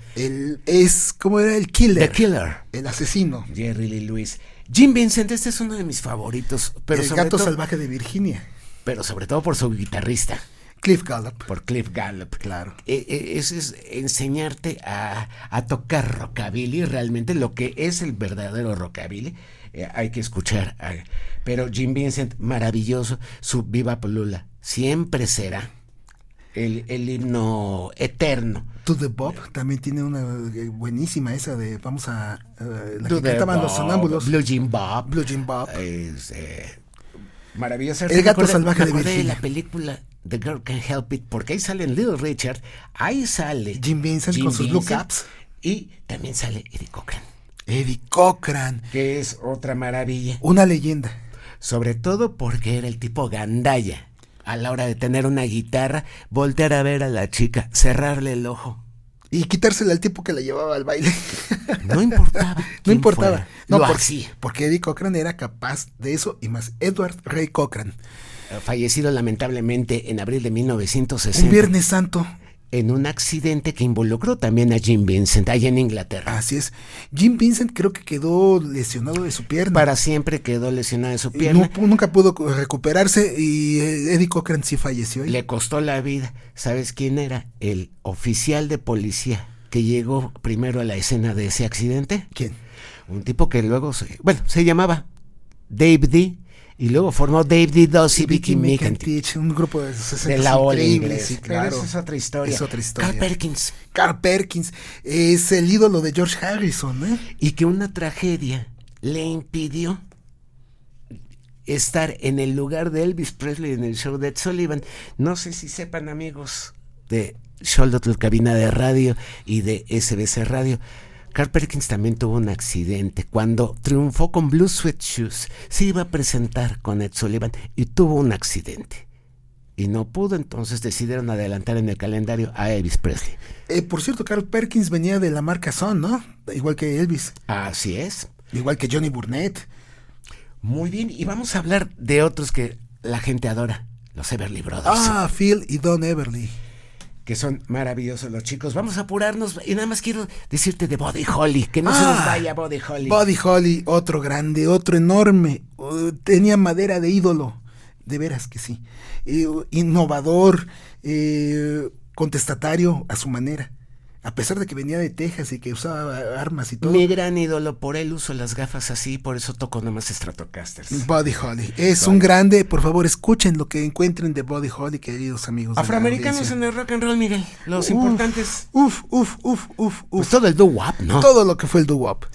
¿Cómo era? El Killer. The Killer. El asesino. Jerry Lee Lewis. Jim Vincent, este es uno de mis favoritos. Pero el gato salvaje de Virginia. Pero sobre todo por su guitarrista. Cliff Gallup. Por Cliff Gallup. Claro. Es enseñarte a tocar rockabilly, realmente lo que es el verdadero rockabilly. Hay que escuchar. Pero Jim Vincent, maravilloso. Su Viva Polula siempre será el himno eterno. To the Bob también tiene una buenísima esa de la que cantaban los sonámbulos. Blue Jean Bob. Blue Jean Bob. Maravillosa. El gato salvaje de Virginia. La película The Girl Can't Help It, porque ahí sale Little Richard, ahí sale Jim Vincent con sus blue caps. Y también sale Eddie Cochran. Eddie Cochran. Que es otra maravilla. Una leyenda. Sobre todo porque era el tipo gandalla. A la hora de tener una guitarra, voltear a ver a la chica, cerrarle el ojo. Y quitársela al tipo que la llevaba al baile. No importaba. No importaba. Fuera. No, hacía. Porque Eddie Cochran era capaz de eso y más. Edward Ray Cochran. Fallecido lamentablemente en abril de 1960. Un Viernes Santo. En un accidente que involucró también a Jim Vincent, allá en Inglaterra. Así es. Jim Vincent creo que quedó lesionado de su pierna. Para siempre quedó lesionado de su pierna. Nunca pudo recuperarse y Eddie Cochran sí falleció. Le costó la vida. ¿Sabes quién era? El oficial de policía que llegó primero a la escena de ese accidente. ¿Quién? Un tipo que luego se llamaba Dave D. Y luego formó Dave D. Doss y Vicky Micantich. Un grupo de la ola inglés. Sí, claro. Pero esa es otra historia. Es otra historia. Carl Perkins. Es el ídolo de George Harrison, ¿eh? Y que una tragedia le impidió estar en el lugar de Elvis Presley en el show de Ed Sullivan. No sé si sepan, amigos de Xolotl Cabina de Radio y de SBC Radio, Carl Perkins también tuvo un accidente cuando triunfó con Blue Sweat Shoes. Se iba a presentar con Ed Sullivan y tuvo un accidente. Y no pudo, entonces decidieron adelantar en el calendario a Elvis Presley. Por cierto, Carl Perkins venía de la marca Son, ¿no? Igual que Elvis. Así es. Igual que Johnny Burnett. Muy bien, y vamos a hablar de otros que la gente adora, los Everly Brothers. Phil y Don Everly. Que son maravillosos los chicos. Vamos a apurarnos y nada más quiero decirte de Buddy Holly, que no se nos vaya Buddy Holly. Buddy Holly, otro grande, otro enorme. Tenía madera de ídolo, de veras que sí. Innovador, contestatario a su manera. A pesar de que venía de Texas y que usaba armas y todo. Mi gran ídolo, por él uso las gafas así, por eso toco nomás Stratocasters. Buddy Holly, es un grande, por favor escuchen lo que encuentren de Buddy Holly, queridos amigos. Afroamericanos en el rock and roll, Miguel, los importantes. Pues todo el doo-wop, ¿no? Todo lo que fue el doo-wop.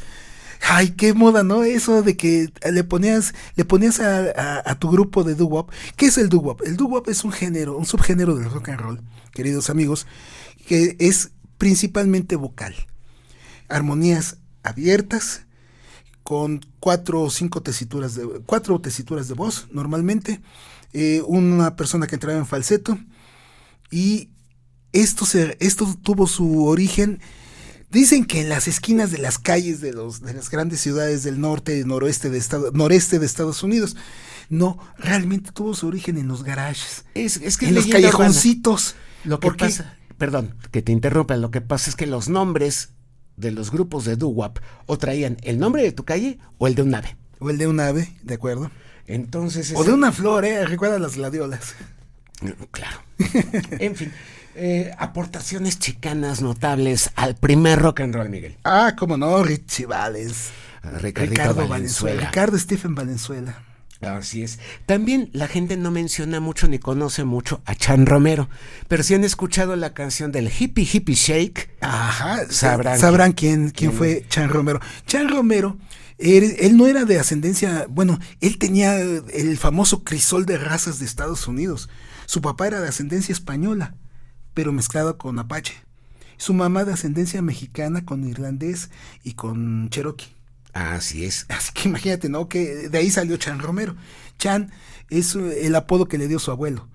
Ay, qué moda, ¿no? Eso de que le ponías a tu grupo de doo-wop. ¿Qué es el doo-wop? El doo-wop es un subgénero del rock and roll, queridos amigos, que es principalmente vocal. Armonías abiertas con 4 tesituras de voz, normalmente. Una persona que entraba en falseto. Y esto tuvo su origen. Dicen que en las esquinas de las calles de las grandes ciudades del norte y noreste de Estados Unidos. No, realmente tuvo su origen en los garages. Es que en los callejoncitos. Lo que pasa, perdón, que te interrumpa, lo que pasa es que los nombres de los grupos de doo-wop o traían el nombre de tu calle o el de un ave. O el de un ave, de acuerdo. Entonces... O de una flor, recuerda las gladiolas. Claro. En fin, aportaciones chicanas notables al primer rock and roll, Miguel. Cómo no, Richie Valens. Ricardo Valenzuela. Ricardo Stephen Valenzuela. Así es. También la gente no menciona mucho ni conoce mucho a Chan Romero, pero si han escuchado la canción del Hippie Hippie Shake, sabrán quién fue Chan Romero. Chan Romero, él no era de ascendencia, bueno, él tenía el famoso crisol de razas de Estados Unidos. Su papá era de ascendencia española, pero mezclado con apache. Su mamá de ascendencia mexicana con irlandés y con cherokee. Así es. Así que imagínate, ¿no? Que de ahí salió Chan Romero. Chan es el apodo que le dio su abuelo,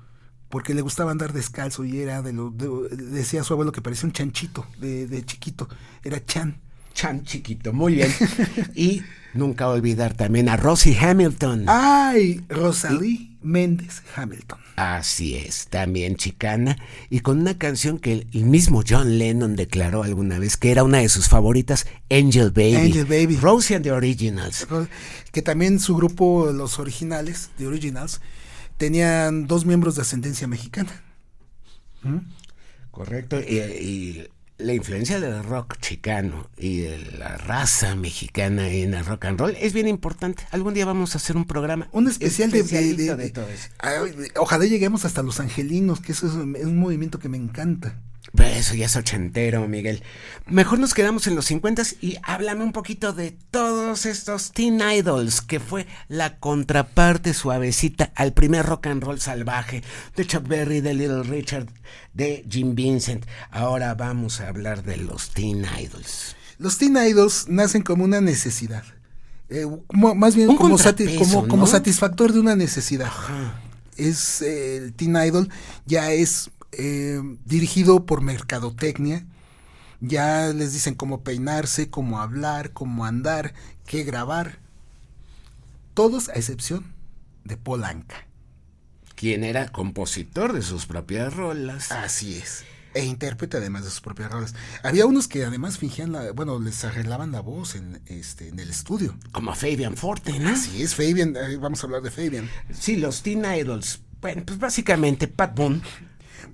porque le gustaba andar descalzo y era decía su abuelo que parecía un chanchito de chiquito. Era Chan. Chan chiquito, muy bien. Y nunca olvidar también a Rosie Hamilton. ¡Ay! Rosalie. Méndez Hamilton. Así es, también chicana, y con una canción que el mismo John Lennon declaró alguna vez que era una de sus favoritas, Angel Baby. Angel Baby. Rosie and the Originals. Que también su grupo, los originales, The Originals, tenían 2 miembros de ascendencia mexicana. Correcto, y la influencia del rock chicano y de la raza mexicana en el rock and roll es bien importante. Algún día vamos a hacer un programa. Un especial de todo eso. Ojalá lleguemos hasta Los Angelinos, que eso es un movimiento que me encanta. Pero eso ya es ochentero, Miguel. Mejor nos quedamos en los 50s y háblame un poquito de todos estos teen idols, que fue la contraparte suavecita al primer rock and roll salvaje de Chuck Berry, de Little Richard, de Jim Vincent. Ahora vamos a hablar de los teen idols. Los teen idols nacen como una necesidad. Más bien Un como contrapeso, ¿no? satisfactor de una necesidad. Ajá. El teen idol ya es dirigido por mercadotecnia. Ya les dicen cómo peinarse, cómo hablar, cómo andar, qué grabar. Todos a excepción de Paul Anka. Quien era compositor de sus propias rolas. Así es. E intérprete además de sus propias rolas. Había unos que además fingían les arreglaban la voz en el estudio. Como Fabian Forte, ¿no? Así es, Fabian. Vamos a hablar de Fabian. Sí, los teen idols. Bueno, pues básicamente Pat Boone.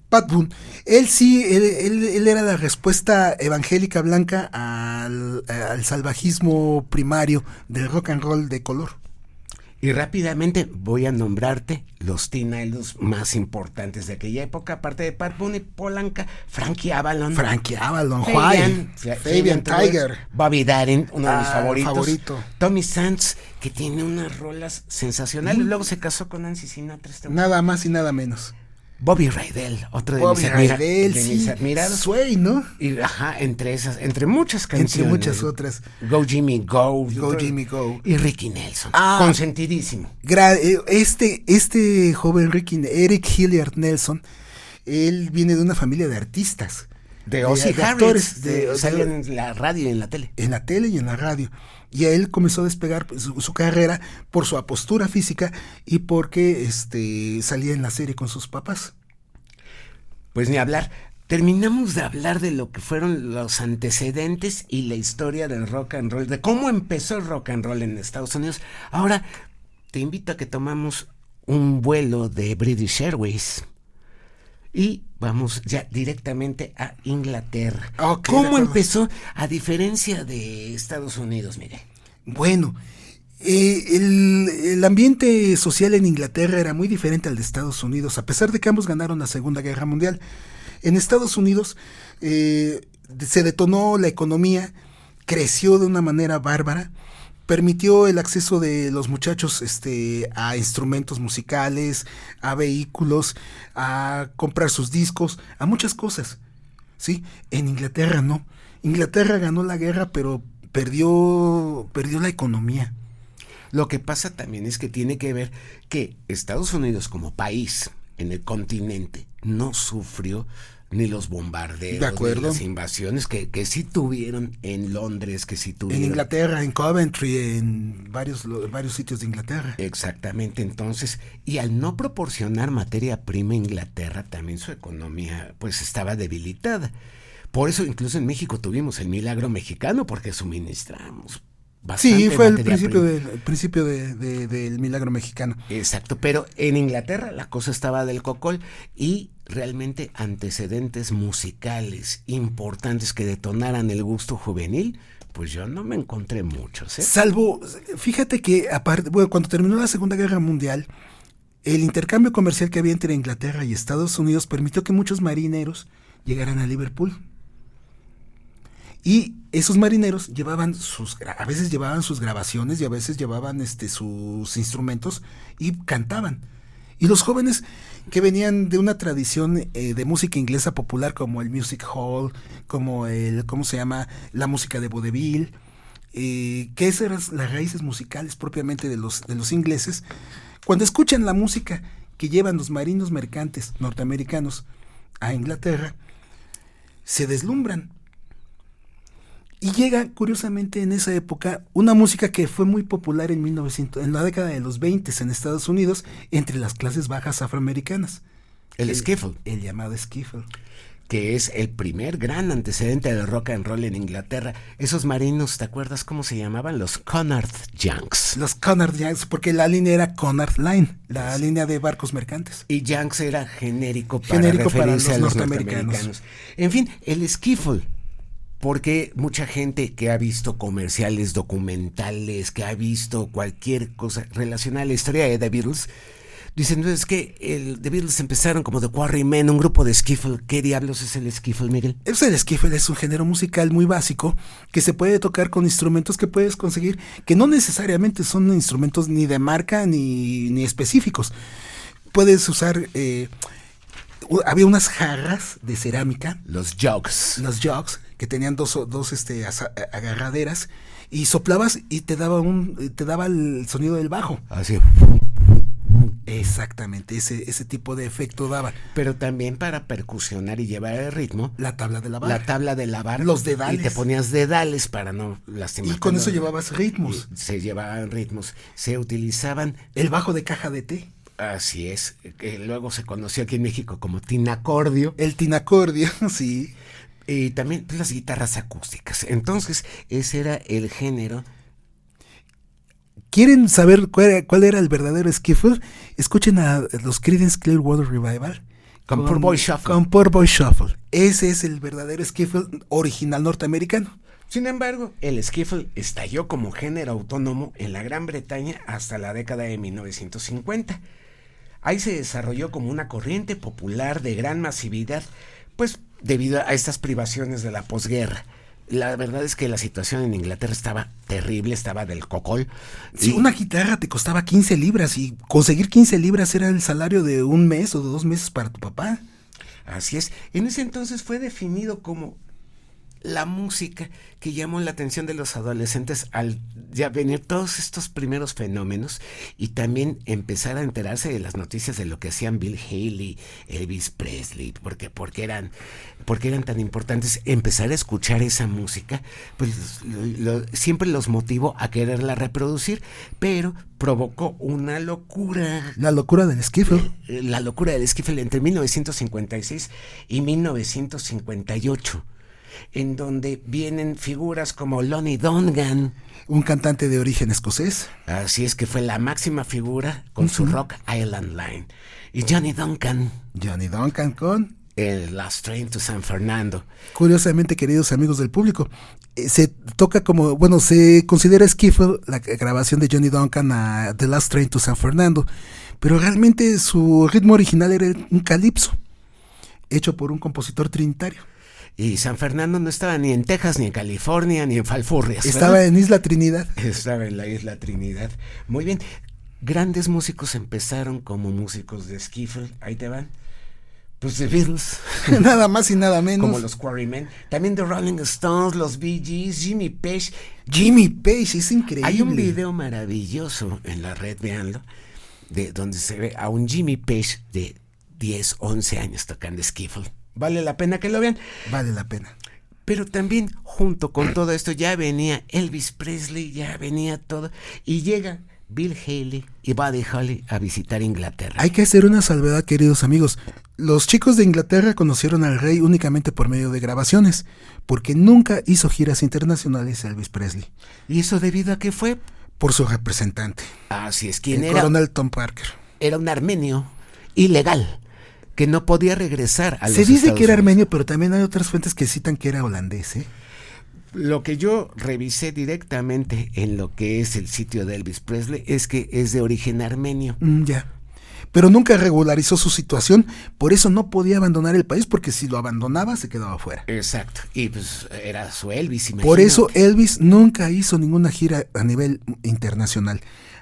Pat Boone, él era la respuesta evangélica blanca al salvajismo primario del rock and roll de color. Y rápidamente voy a nombrarte los teen idols más importantes de aquella época, aparte de Pat Boone y Paul Anka, Frankie Avalon, Fabian Tiger, Bobby Darin, uno de mis favoritos, favorito. Tommy Sands, que tiene unas rolas sensacionales, luego se casó con Nancy Sinatra. Nada más y nada menos. Bobby Rydell, otro de mis admirados. Sway, ¿no? Y entre muchas canciones. Entre muchas otras. Go Jimmy Go. Go Jimmy Go. Y Ricky Nelson. Consentidísimo. Este joven Eric Hilliard Nelson, él viene de una familia de artistas. De Ozzy Harris. Salían en la radio y en la tele. En la tele y en la radio. Y a él comenzó a despegar su carrera por su apostura física y porque salía en la serie con sus papás. Pues ni hablar. Terminamos de hablar de lo que fueron los antecedentes y la historia del rock and roll, de cómo empezó el rock and roll en Estados Unidos. Ahora te invito a que tomamos un vuelo de British Airways y vamos ya directamente a Inglaterra. Okay, ¿Cómo empezó, a diferencia de Estados Unidos, Miguel? Bueno, el ambiente social en Inglaterra era muy diferente al de Estados Unidos, a pesar de que ambos ganaron la Segunda Guerra Mundial. En Estados Unidos se detonó la economía, creció de una manera bárbara, permitió el acceso de los muchachos a instrumentos musicales, a vehículos, a comprar sus discos, a muchas cosas. ¿Sí? En Inglaterra no. Inglaterra ganó la guerra, pero perdió la economía. Lo que pasa también es que tiene que ver que Estados Unidos como país en el continente no sufrió ni los bombardeos, ni las invasiones que sí tuvieron en Londres, que sí tuvieron en Inglaterra, en Coventry, en varios sitios de Inglaterra. Exactamente, entonces, y al no proporcionar materia prima a Inglaterra, también su economía pues estaba debilitada. Por eso incluso en México tuvimos el milagro mexicano, porque suministramos bastante. Sí, fue el principio del milagro mexicano. Exacto, pero en Inglaterra la cosa estaba del cocol y realmente antecedentes musicales importantes que detonaran el gusto juvenil, pues yo no me encontré muchos. Salvo, fíjate que cuando terminó la Segunda Guerra Mundial, el intercambio comercial que había entre Inglaterra y Estados Unidos permitió que muchos marineros llegaran a Liverpool. Y esos marineros a veces llevaban sus grabaciones y a veces llevaban sus instrumentos y cantaban. Y los jóvenes que venían de una tradición de música inglesa popular como el music hall, como la música de vodevil, que esas eran las raíces musicales propiamente de los ingleses, cuando escuchan la música que llevan los marinos mercantes norteamericanos a Inglaterra, se deslumbran. Y llega, curiosamente, en esa época, una música que fue muy popular en la década de los 20 en Estados Unidos, entre las clases bajas afroamericanas. El skiffle. El llamado skiffle. Que es el primer gran antecedente del rock and roll en Inglaterra. Esos marinos, ¿te acuerdas cómo se llamaban? Los Cunard Yanks. Los Cunard Yanks, porque la línea era Cunard Line, la línea de barcos mercantes. Y Yanks era genérico para referirse a los norteamericanos. En fin, el skiffle. Porque mucha gente que ha visto comerciales, documentales, que ha visto cualquier cosa relacionada a la historia de The Beatles, dicen, es que The Beatles empezaron como The Quarrymen, un grupo de skiffle. ¿Qué diablos es el skiffle, Miguel? El skiffle es un género musical muy básico que se puede tocar con instrumentos que puedes conseguir, que no necesariamente son instrumentos ni de marca ni específicos. Puedes usar... había unas jarras de cerámica. Los jugs, que tenían dos agarraderas, y soplabas y te daba el sonido del bajo. Así. Exactamente, ese tipo de efecto daba. Pero también para percusionar y llevar el ritmo. La tabla de lavar. Los dedales. Y te ponías dedales para no lastimar. Y con eso llevabas ritmos. Se llevaban ritmos. Se utilizaban... El bajo de caja de té. Así es, que luego se conoció aquí en México como tinacordio. El tinacordio, sí. Y también pues, las guitarras acústicas. Entonces, ese era el género. ¿Quieren saber cuál era el verdadero skiffle? Escuchen a los Creedence Clearwater Revival. Con Poor Boy Shuffle. Con Poor Boy Shuffle. Ese es el verdadero skiffle original norteamericano. Sin embargo, el skiffle estalló como género autónomo en la Gran Bretaña hasta la década de 1950. Ahí se desarrolló como una corriente popular de gran masividad, pues debido a estas privaciones de la posguerra. La verdad es que la situación en Inglaterra estaba terrible, estaba del cocol. Sí, una guitarra te costaba 15 libras y conseguir 15 libras era el salario de un mes o de 2 meses para tu papá. Así es. En ese entonces fue definido como la música que llamó la atención de los adolescentes al ya venir todos estos primeros fenómenos y también empezar a enterarse de las noticias de lo que hacían Bill Haley, Elvis Presley, porque eran tan importantes. Empezar a escuchar esa música, pues siempre los motivó a quererla reproducir, pero provocó una locura. La locura del skiffle. La locura del skiffle entre 1956 y 1958. En donde vienen figuras como Lonnie Donegan, un cantante de origen escocés. Así es, que fue la máxima figura con su Rock Island Line. Y Johnny Duncan con el Last Train to San Fernando. Curiosamente, queridos amigos del público, se considera skiffle la grabación de Johnny Duncan a The Last Train to San Fernando, pero realmente su ritmo original era un calipso, hecho por un compositor trinitario. Y San Fernando no estaba ni en Texas, ni en California, ni en Falfurrias. Estaba en Isla Trinidad. Estaba en la Isla Trinidad. Muy bien. Grandes músicos empezaron como músicos de skiffle. Ahí te van. Pues The Beatles. Nada más y nada menos. Como los Quarrymen. También The Rolling Stones, los Bee Gees, Jimmy Page. Jimmy Page, es increíble. Hay un video maravilloso en la red, véanlo, de donde se ve a un Jimmy Page de 10, 11 años tocando skiffle. Vale la pena que lo vean. Vale la pena. Pero también junto con todo esto ya venía Elvis Presley, ya venía todo. Y llega Bill Haley y Buddy Holly a visitar Inglaterra. Hay que hacer una salvedad, queridos amigos. Los chicos de Inglaterra conocieron al rey únicamente por medio de grabaciones, porque nunca hizo giras internacionales Elvis Presley. ¿Y eso debido a qué fue? Por su representante. Así es. ¿Quién era? El coronel Tom Parker. Era un armenio ilegal que no podía regresar a los Se dice Estados que era Unidos. armenio, pero también hay otras fuentes que citan que era holandés, ¿eh? Lo que yo revisé directamente en lo que es el sitio de Elvis Presley es que es de origen armenio. Ya. Pero nunca regularizó su situación, por eso no podía abandonar el país, porque si lo abandonaba se quedaba fuera. Exacto. Y pues era su Elvis, imagínate. Por eso Elvis nunca hizo ninguna gira a nivel internacional.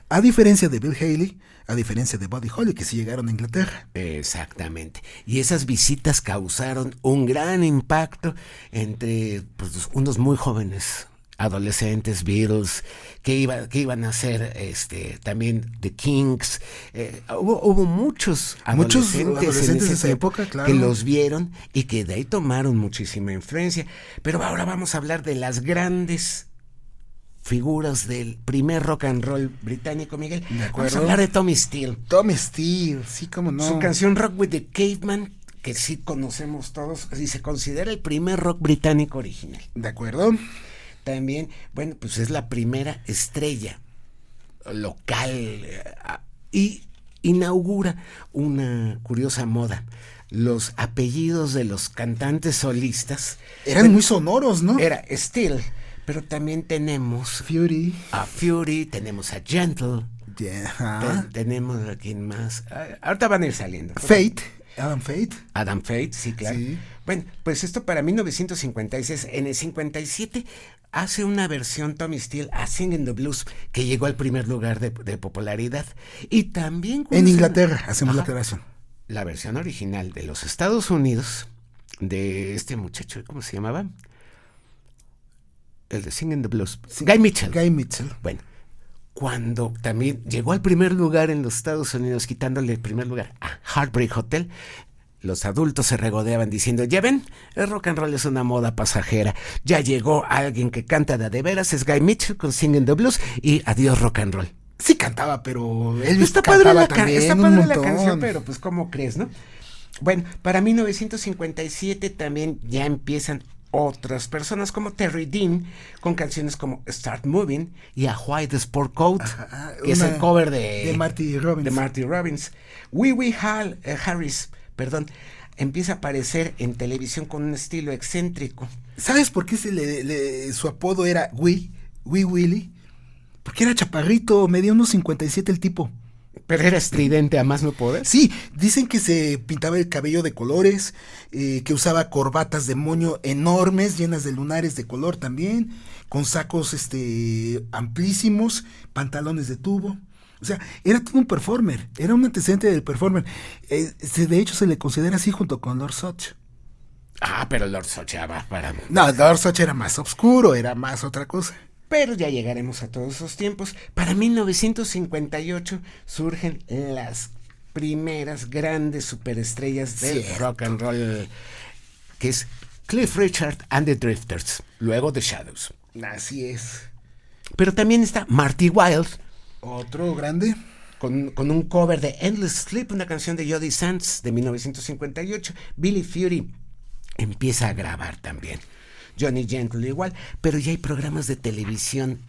A diferencia de Bill Haley, a diferencia de Buddy Holly, que sí llegaron a Inglaterra. Exactamente. Y esas visitas causaron un gran impacto entre pues, unos muy jóvenes adolescentes, Beatles, que iban a ser también The Kinks. Hubo muchos adolescentes de esa época, claro, que los vieron y que de ahí tomaron muchísima influencia. Pero ahora vamos a hablar de las grandes figuras del primer rock and roll británico, Miguel. De acuerdo. Vamos a hablar de Tommy Steele. Tommy Steele, sí, cómo no. Su canción Rock with the Caveman, que sí conocemos todos, y se considera el primer rock británico original. De acuerdo. También, bueno, pues es la primera estrella local y inaugura una curiosa moda. Los apellidos de los cantantes solistas eran muy sonoros, ¿no? Era Steele, pero también tenemos a Fury, tenemos a Gentle, tenemos a quién más. Ahorita van a ir saliendo. Adam Fate, sí, claro. Sí. Bueno, pues esto para 1956. En el 57 hace una versión Tommy Steele a Singing the Blues, que llegó al primer lugar de popularidad. Y también en Inglaterra, hacemos la aclaración. La versión original de los Estados Unidos, de este muchacho, ¿cómo se llamaba? El de Singing the Blues. Guy Mitchell. Bueno, cuando también llegó al primer lugar en los Estados Unidos, quitándole el primer lugar a Heartbreak Hotel, los adultos se regodeaban diciendo, ya ven, el rock and roll es una moda pasajera. Ya llegó alguien que canta de veras, es Guy Mitchell con Singing the Blues, y adiós rock and roll. Sí cantaba, pero él está cantaba también. Está un padre montón. la canción, pero pues ¿cómo crees, no? Bueno, para 1957 también ya empiezan otras personas como Terry Dean con canciones como Start Moving y A White Sport Coat, que es el cover de Marty Robbins. Wee Wee Harris, empieza a aparecer en televisión con un estilo excéntrico. ¿Sabes por qué su apodo era Wee Willie? Porque era chaparrito, medía unos 57 el tipo. Pero era estridente a más no poder. Sí, dicen que se pintaba el cabello de colores, que usaba corbatas de moño enormes, llenas de lunares de color también, con sacos amplísimos, pantalones de tubo. O sea, era todo un performer, era un antecedente del performer. De hecho, se le considera así junto con Lord Sutch. Pero Lord Sutch ya va para... No, Lord Sutch era más oscuro, era más otra cosa. Pero ya llegaremos a todos esos tiempos. Para 1958 surgen las primeras grandes superestrellas del rock and roll, que es Cliff Richard and the Drifters, luego The Shadows. Así es. Pero también está Marty Wilde, otro grande, con un cover de Endless Sleep, una canción de Jody Sands de 1958. Billy Fury empieza a grabar también. Johnny Gentle igual, pero ya hay programas de televisión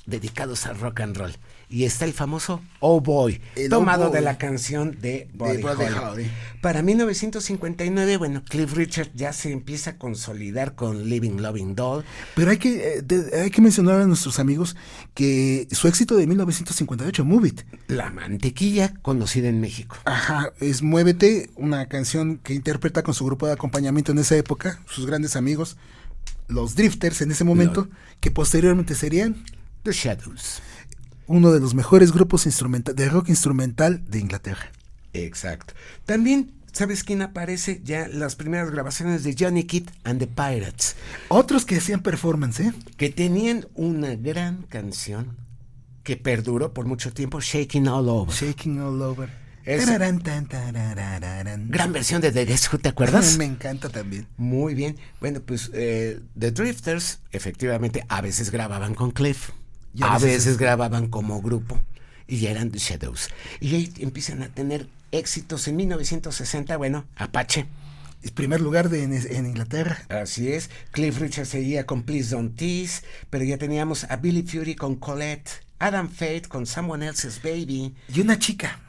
dedicados al rock and roll. Y está el famoso Oh Boy, tomado de la canción de Buddy Holly. Para 1959, bueno, Cliff Richard ya se empieza a consolidar con Living Loving Doll. Pero hay que mencionar a nuestros amigos que su éxito de 1958, Move It. La mantequilla, conocida en México. Ajá, es Muévete, una canción que interpreta con su grupo de acompañamiento en esa época, sus grandes amigos, los Drifters en ese momento, que posteriormente serían The Shadows, uno de los mejores grupos de rock instrumental de Inglaterra. Exacto. También, ¿sabes quién aparece? Ya las primeras grabaciones de Johnny Kidd and the Pirates. Otros que hacían performance, que tenían una gran canción que perduró por mucho tiempo, Shaking All Over. Gran versión de The Guess Who, ¿te acuerdas? Me encanta también. Muy bien. Bueno, pues The Drifters efectivamente a veces grababan con Cliff, a veces grababan como grupo, y ya eran The Shadows. Y ahí empiezan a tener éxitos en 1960, bueno, Apache. Es primer lugar en Inglaterra. Así es. Cliff Richard seguía con Please Don't Tease, pero ya teníamos a Billy Fury con Colette, Adam Fate con Someone Else's Baby. Y una chica,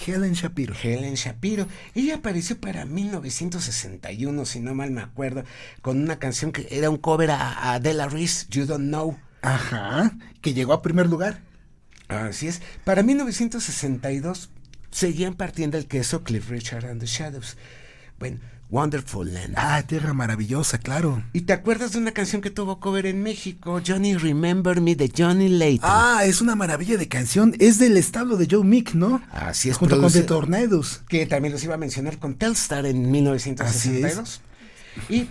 Helen Shapiro. Ella apareció para 1961, si no mal me acuerdo, con una canción que era un cover a Della Reese, You Don't Know. Ajá, que llegó a primer lugar. Así es. Para 1962 seguían partiendo el queso Cliff Richard and the Shadows. Bueno, Wonderful Land. Tierra Maravillosa, claro. ¿Y te acuerdas de una canción que tuvo cover en México? Johnny Remember Me, de Johnny Layton. Es una maravilla de canción. Es del establo de Joe Meek, ¿no? Así es. Junto con The Tornadoes. Que también los iba a mencionar con Telstar en 1962. Y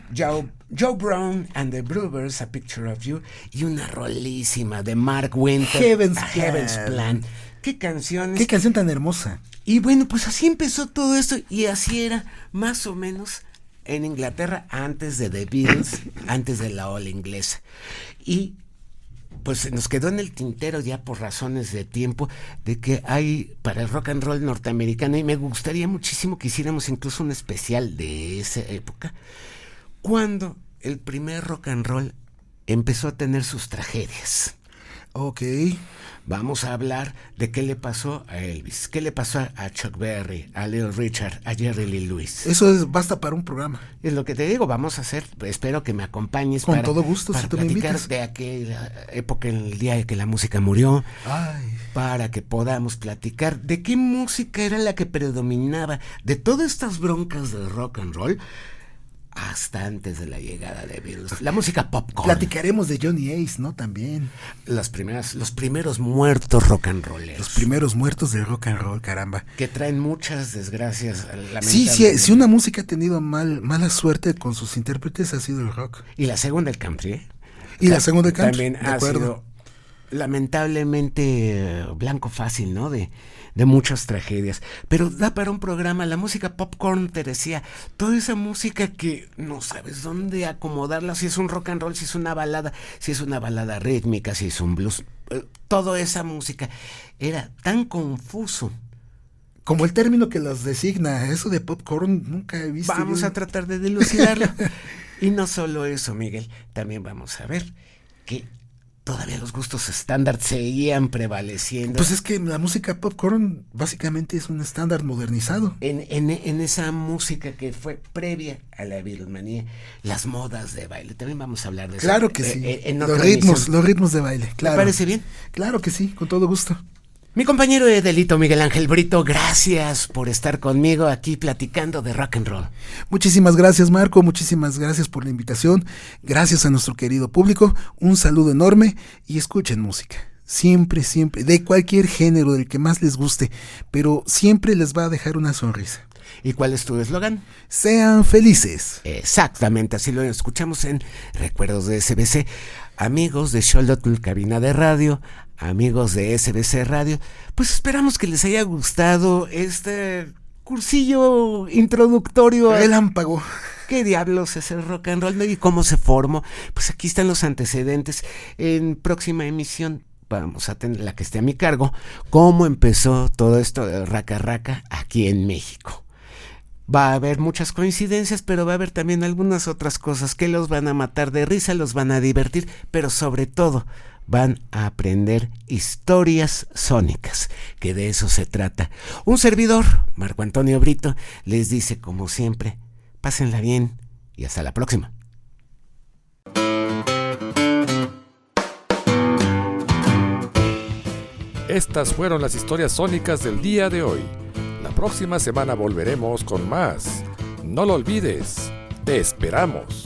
Joe Brown and the Bluebirds, A Picture of You, y una rolísima de Mark Winter, Heaven's Plan. ¿Qué canciones? Qué canción tan hermosa. Y bueno, pues así empezó todo esto y así era más o menos en Inglaterra antes de The Beatles, antes de la ola inglesa. Y pues se nos quedó en el tintero ya por razones de tiempo de que hay para el rock and roll norteamericano, y me gustaría muchísimo que hiciéramos incluso un especial de esa época, cuando el primer rock and roll empezó a tener sus tragedias. Ok. Vamos a hablar de qué le pasó a Elvis, qué le pasó a Chuck Berry, a Little Richard, a Jerry Lee Lewis. Basta para un programa. Es lo que te digo, vamos a hacer, espero que me acompañes. Con todo gusto, para si tú me platicar invitas. de aquella época, en el día en que la música murió. Ay. Para que podamos platicar de qué música era la que predominaba, de todas estas broncas de rock and roll, hasta antes de la llegada de Beatles. La música popcorn. Platicaremos de Johnny Ace, ¿no? También. Los primeros muertos rock and rolleros. Los primeros muertos del rock and roll, caramba. Que traen muchas desgracias. Sí, si una música ha tenido mala suerte con sus intérpretes, ha sido el rock. Y la segunda el country, ¿eh? Y la segunda el country, también ha sido lamentablemente blanco fácil, ¿no? De muchas tragedias, pero da para un programa. La música popcorn, te decía, toda esa música que no sabes dónde acomodarla, si es un rock and roll, si es una balada rítmica, si es un blues, toda esa música era tan confuso. Como el término que los designa, eso de popcorn nunca he visto. Vamos a tratar de dilucidarlo. Y no solo eso, Miguel, también vamos a ver que todavía los gustos estándar seguían prevaleciendo. Pues es que la música popcorn básicamente es un estándar modernizado. En esa música que fue previa a la Beatlemanía, las modas de baile. También vamos a hablar de eso. Claro que sí. Los ritmos de baile. Claro. ¿Te parece bien? Claro que sí, con todo gusto. Mi compañero de delito, Miguel Ángel Brito, gracias por estar conmigo aquí platicando de rock and roll. Muchísimas gracias, Marco, muchísimas gracias por la invitación, gracias a nuestro querido público, un saludo enorme y escuchen música, siempre, de cualquier género, del que más les guste, pero siempre les va a dejar una sonrisa. ¿Y cuál es tu eslogan? Sean felices. Exactamente, así lo escuchamos en Recuerdos de SBC. Amigos de Xolotl Cabina de Radio, amigos de SBC Radio, pues esperamos que les haya gustado este cursillo introductorio. Relámpago. ¿Qué diablos es el rock and roll y cómo se formó? Pues aquí están los antecedentes. En próxima emisión vamos a tener, la que esté a mi cargo, cómo empezó todo esto de Raca Raca aquí en México. Va a haber muchas coincidencias, pero va a haber también algunas otras cosas que los van a matar de risa, los van a divertir, pero sobre todo van a aprender historias sónicas, que de eso se trata. Un servidor, Marco Antonio Brito, les dice como siempre, pásenla bien y hasta la próxima. Estas fueron las historias sónicas del día de hoy. La próxima semana volveremos con más. No lo olvides, te esperamos.